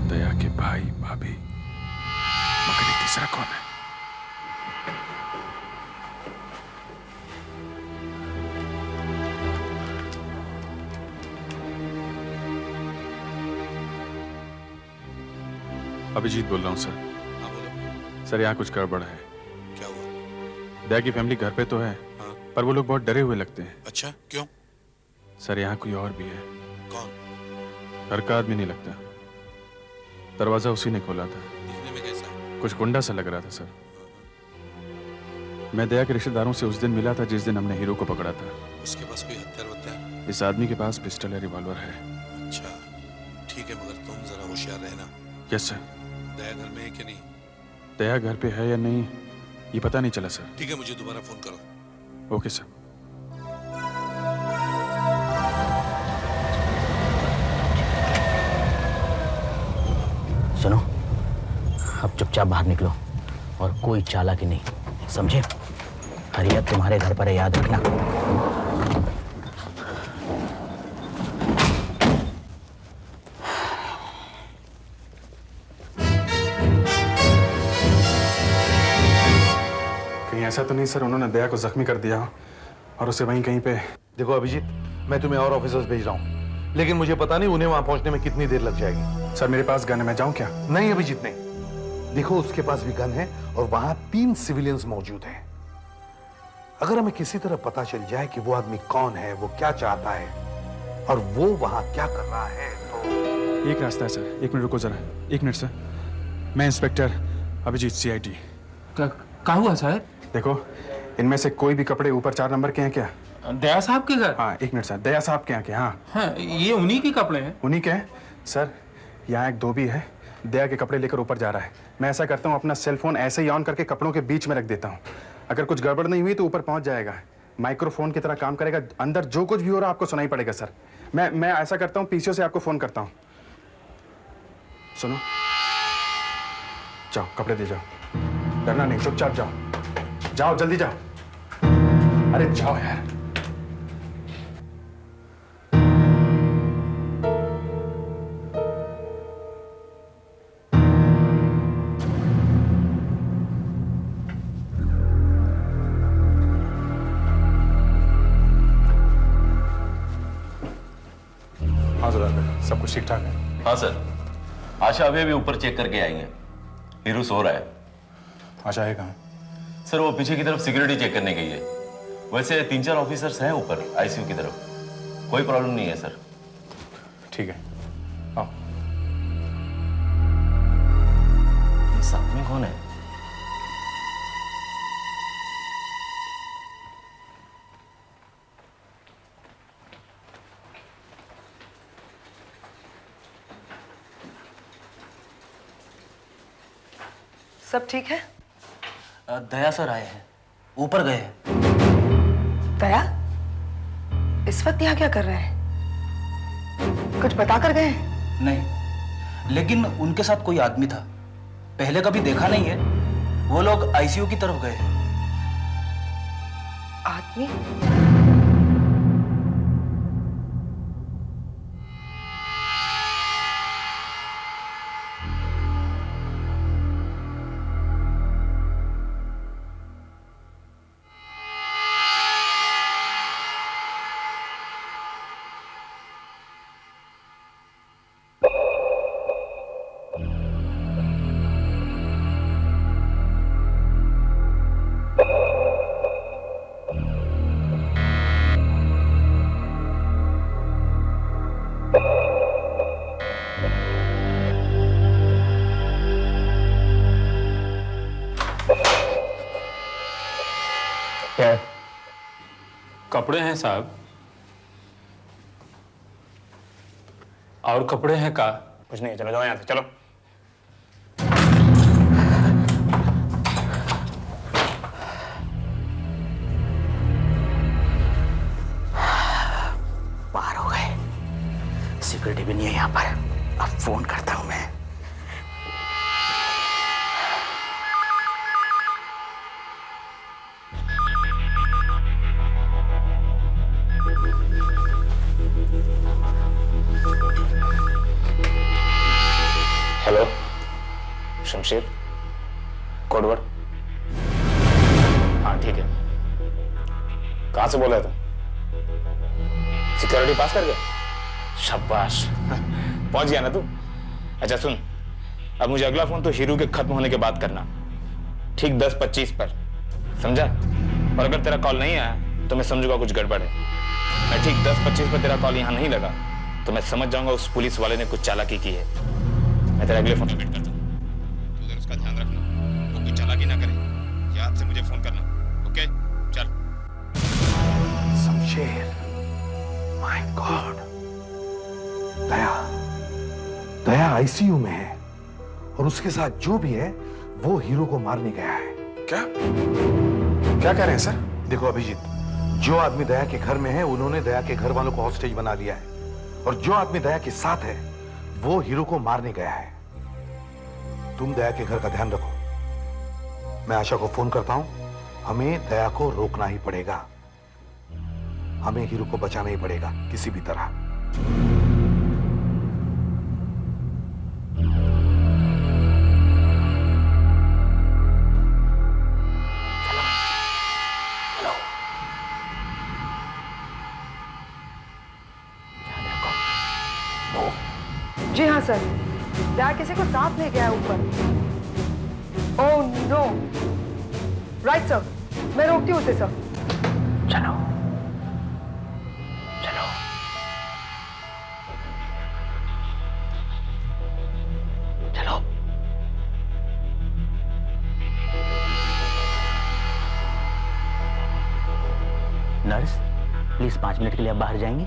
दया के भाई भाभी, मगर ये तीसरा कौन है? अभिजीत बोल रहा हूँ सर। हाँ बोलो। सर यहाँ कुछ गड़बड़ है। क्या हुआ? दया की फैमिली घर पे तो है, हाँ। पर वो लोग बहुत डरे हुए लगते हैं। अच्छा, क्यों? सर यहाँ कोई और भी है। कौन? घर का आदमी नहीं लगता। दरवाजा उसी ने खोला था। दिखने में कैसा है? कुछ गुंडा सा लग रहा था सर। मैं दया के रिश्तेदारों से उस दिन मिला था जिस दिन हमने हीरो को पकड़ा था। उसके पास कोई हथियार वथियार? इस आदमी के पास पिस्टल है, रिवॉल्वर है। अच्छा, ठीक है, मगर तुम जरा होशियार रहना। Yes sir. दया घर में है कि नहीं? दया घर पे है या नहीं ये पता नहीं चला सर। ठीक है, मुझे दोबारा फोन करो। Okay sir. सुनो, अब चुपचाप बाहर निकलो और कोई चालाकी नहीं, समझे? हरियत तुम्हारे घर पर है, याद रखना। कहीं ऐसा तो नहीं सर उन्होंने दया को जख्मी कर दिया और उसे वहीं कहीं पे? देखो अभिजीत, मैं तुम्हें और ऑफिसर्स भेज रहा हूँ, लेकिन मुझे पता नहीं उन्हें वहां पहुंचने में कितनी देर लग जाएगी। सर मेरे पास गन है, मैं जाऊं क्या? नहीं अभिजीत नहीं। देखो उसके पास भी गन है और वहां 3 सिविलियंस मौजूद हैं। अगर हमें किसी तरह पता चल जाए कि वो आदमी कौन है, वो क्या चाहता है और वो वहां क्या कर रहा है, तो एक रास्ता है सर। 1 मिनट रुको जरा। 1 मिनट सर। मैं इंस्पेक्टर अभिजीत, CID। क्या हुआ सर? देखो इनमें से कोई भी कपड़े ऊपर 4 नंबर के हैं क्या? दया साहब के घर? हाँ 1 मिनट सर। दया साहब के यहाँ के? हाँ हाँ, ये उन्हीं के कपड़े हैं। उन्हीं के हैं सर। यहाँ एक धोबी है, दया के कपड़े लेकर ऊपर जा रहा है। मैं ऐसा करता हूँ, अपना सेल फोन ऐसे ही ऑन करके कपड़ों के बीच में रख देता हूँ। अगर कुछ गड़बड़ नहीं हुई तो ऊपर पहुँच जाएगा, माइक्रोफोन की तरह काम करेगा। अंदर जो कुछ भी हो रहा है आपको सुनाई पड़ेगा सर। मैं ऐसा करता हूँ, पीसीओ से आपको फोन करता हूँ। सुनो, जाओ कपड़े दे जाओ, डरना नहीं, चुपचाप जाओ, जाओ जल्दी जाओ। अरे जाओ यार। हाँ सर, सब कुछ ठीक ठाक है। हाँ सर, आशा अभी भी ऊपर चेक करके आई है। हीरू सो रहा है। आशा है कहाँ? सर वो पीछे की तरफ सिक्योरिटी चेक करने गई है। वैसे 3-4 ऑफिसर्स हैं ऊपर आईसीयू की तरफ, कोई प्रॉब्लम नहीं है सर। ठीक है, आओ। ये साथ में कौन है? सब ठीक है? दया सर आए हैं, ऊपर गए हैं। दया इस वक्त यहाँ क्या कर रहे हैं? कुछ बता कर गए? नहीं, लेकिन उनके साथ कोई आदमी था, पहले कभी देखा नहीं है। वो लोग आईसीयू की तरफ गए हैं। आदमी? कपड़े हैं साहब। और कपड़े हैं का? कुछ नहीं, चलो जाओ यहाँ से, चलो। पार हो गए, सिक्योरिटी भी नहीं है यहाँ पर। अब फोन करता हूँ मैं। Hello, Shamsher, code word. हाँ ठीक है। कहाँ से बोल रहे तुम? सिक्योरिटी पास कर गए? शाबाश, पहुंच गया ना तू? अच्छा सुन, अब मुझे अगला फोन तो हीरू के खत्म होने के बाद करना, ठीक 10:25 पर, समझा? और अगर तेरा कॉल नहीं आया तो मैं समझूंगा कुछ गड़बड़ है। मैं ठीक 10:25 पर तेरा कॉल यहाँ नहीं लगा तो मैं समझ जाऊंगा उस पुलिस वाले ने कुछ चालाकी की है। मैं तेरा अगले फोन पे वेट करता हूँ। तू उधर उसका ध्यान रखना, वो कुछ चालाकी ना करे। याद से मुझे फोन करना, ओके? चल। Shamsher, my God, Daya ICU में है और उसके साथ जो भी है वो हीरो को मारने गया है। क्या क्या कह रहे हैं सर? देखो अभिजीत, जो आदमी दया के घर में है उन्होंने दया के घर वालों को हॉस्टेज बना लिया है, और जो आदमी दया के साथ है वो हीरो को मारने गया है। तुम दया के घर का ध्यान रखो। मैं आशा को फोन करता हूं। हमें दया को रोकना ही पड़ेगा, हमें हीरो को बचाना ही पड़ेगा किसी भी तरह। जी हाँ सर, दया किसी को साथ ले गया है ऊपर। Oh no. राइट सर, मैं रोकती हूँ उसे सर। चलो चलो। चलो। नर्स, प्लीज 5 मिनट के लिए आप बाहर जाएंगे?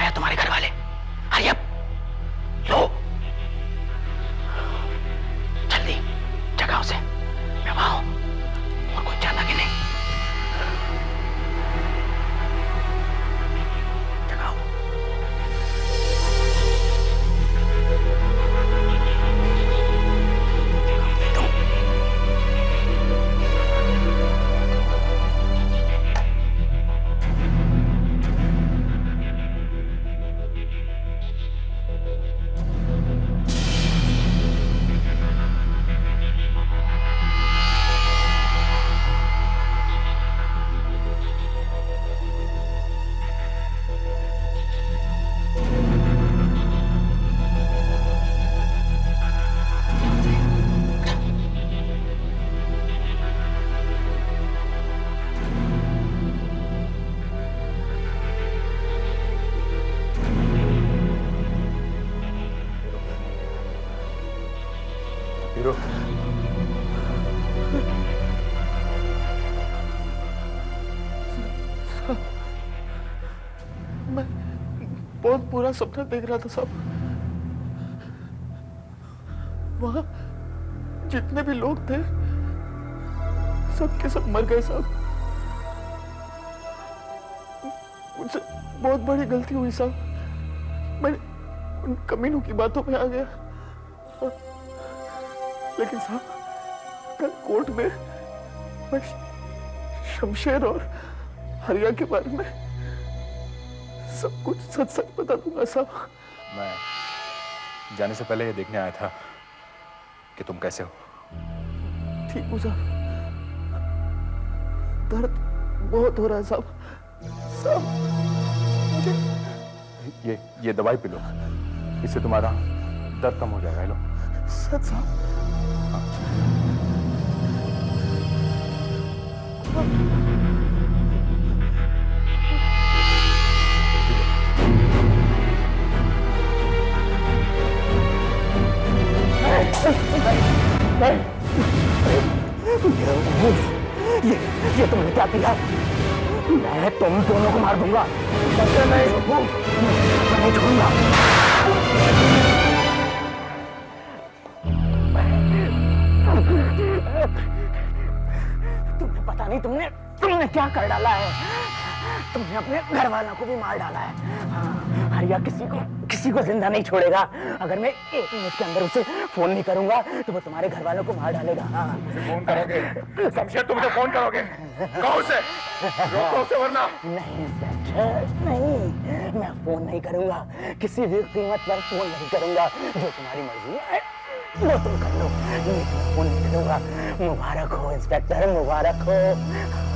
जाए तुम्हारे घर वाले। हरी अप, लो जल्दी जगाओ से, मैं वहां हूं और कुछ जाना कि नहीं। जगाओ। हीरो, मैं बहुत बुरा सपना देख रहा था साहब। वहां जितने भी लोग थे सब के सब मर गए साहब। मुझसे बहुत बड़ी गलती हुई साहब। मैं उन कमीनों की बातों में आ गया। लेकिन साहब कल कोर्ट में मैं शमशेर और हरिया के बारे में सब कुछ सच सच बता दूंगा साहब। मैं जाने से पहले ये देखने आया था कि तुम कैसे हो। ठीक हूँ साहब, दर्द बहुत हो रहा है साहब। साहब मुझे ये दवाई पी लो, इससे तुम्हारा दर्द कम हो जाएगा। लो। सच साहब? ये तुमने क्या किया? मैं तुम दोनों को मार दूंगा। मैं नहीं छोड़ूंगा। तुम्हें पता नहीं तुमने क्या कर डाला है। तुमने अपने घर वालों को भी मार डाला है। हाँ, हरिया किसी को जिंदा नहीं छोड़ेगा। अगर मैं 1 मिनट के अंदर उसे फोन नहीं करूंगा तो वो तुम्हारे घर वालों को मार डालेगा। हाँ। फोन करोगे? शमशेर तुम मुझे फोन करोगे? कहो उसे, रोको उसे वरना। नहीं इंस्पेक्टर, नहीं, मैं फोन नहीं करूंगा। किसी भी कीमत पर फोन नहीं करूंगा। जो तुम्हारी मर्जी है वो तुम कर लो, मैं फोन नहीं करूंगा। मुबारक हो इंस्पेक्टर, मुबारक हो।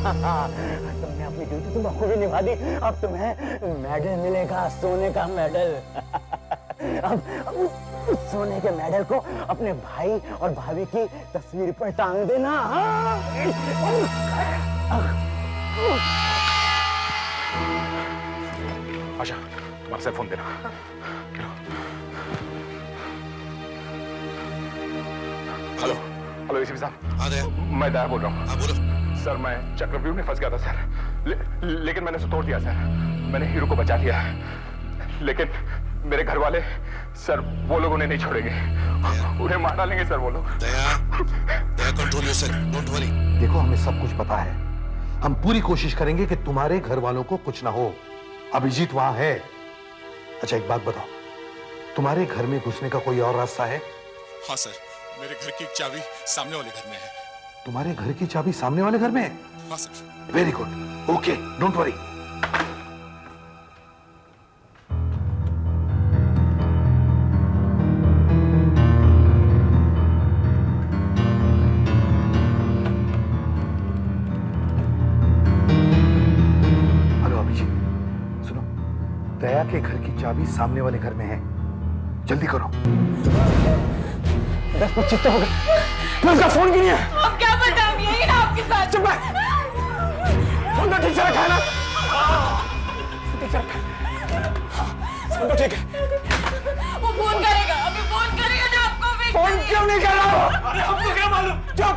तुमने अपनी ड्यूटी तो बखूबी निभा दी। अब तुम्हें मेडल मिलेगा, सोने का मेडल। अब उस सोने के मेडल को अपने भाई और भाभी की तस्वीर पर टांग देना। आशा, हमारे से फोन देना। हेलो हेलो एसीपी साहब, मैं दया बोल रहा हूँ। हाँ बोलो सर। मैं चक्रव्यूह में फंस गया था सर, लेकिन मैंने उसे तोड़ दिया सर। मैंने हीरो को बचा लिया, लेकिन मेरे घर वाले सर वो लोग उन्हें नहीं छोड़ेंगे, उन्हें मार डालेंगे सर वो लोग। दया कंट्रोल योरसेल्फ, डोंट वरी। देखो हमें सब कुछ पता है। हम पूरी कोशिश करेंगे कि तुम्हारे घर वालों को कुछ ना हो। अभिजीत वहां है। अच्छा एक बात बताओ, तुम्हारे घर में घुसने का कोई और रास्ता है? हाँ सर, मेरे घर की चाबी सामने वाले घर में है। तुम्हारे घर की चाबी सामने वाले घर में है? हाँ sir. Very good, okay, don't worry. Hello Abhijit, सुनो, दया के घर की चाबी सामने वाले घर में है। जल्दी करो। 10-25 तो हो गए। उसका फोन क्यों नहीं है? अब क्या बताऊं, यही ना आपके साथ। चुप रह। फोन तो ठीक से रखा है ना? ठीक से रखा। फोन तो ठीक है। वो फोन करेगा, अभी फोन करेगा ना आपको भी। फोन क्यों नहीं कर रहा हो? अरे हमको क्या मालूम? चुप,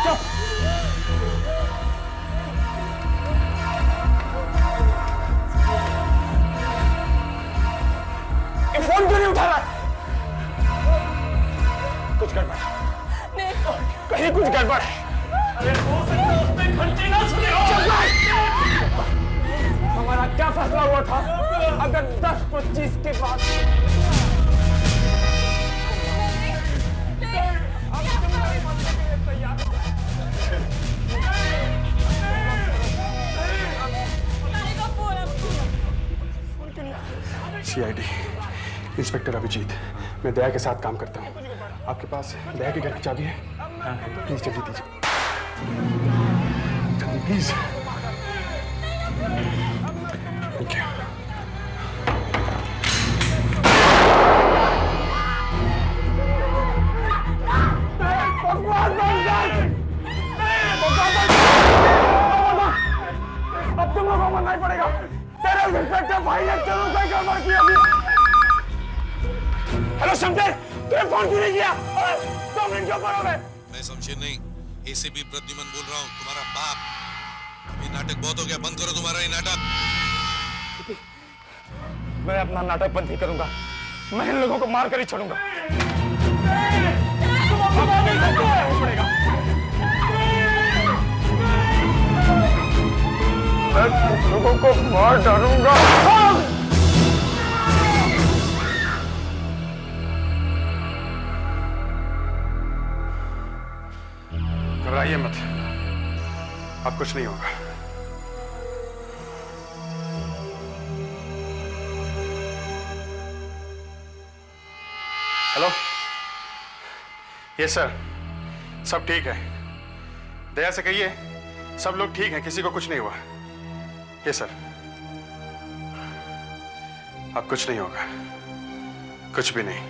चुप। अगर 10-25 के बाद CID इंस्पेक्टर अभिजीत, मैं दया के साथ काम करता हूँ। आपके पास दया के घर की चाबी है? प्लीज जल्दी दीजिए, जल्दी प्लीज। Thank you. अब तुम लोगों को मरना ही पड़ेगा। तेरे इंस्पेक्टर भाई ने चलो से गड़बड़ की अभी। हेलो शमशेर, तूने फोन क्यों नहीं किया? 2 मिनट क्यों पड़ो गए? मैं शमशेर नहीं, ACP प्रद्युमन बोल रहा हूँ, तुम्हारा बाप। ये नाटक बहुत हो गया, बंद करो तुम्हारा ये नाटक। मैं अपना नाटक बंद नहीं करूंगा, मैं इन लोगों को मार कर ही छोड़ूंगा। मैं तुम लोगों को मार डालूंगा। घबराइए मत, अब कुछ नहीं होगा। हेलो, यस सर, सब ठीक है। दया से कहिए सब लोग ठीक हैं, किसी को कुछ नहीं हुआ। यस सर, अब कुछ नहीं होगा, कुछ भी नहीं।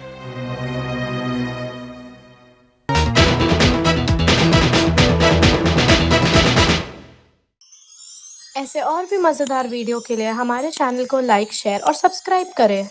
ऐसे और भी मजेदार वीडियो के लिए हमारे चैनल को लाइक, शेयर और सब्सक्राइब करें।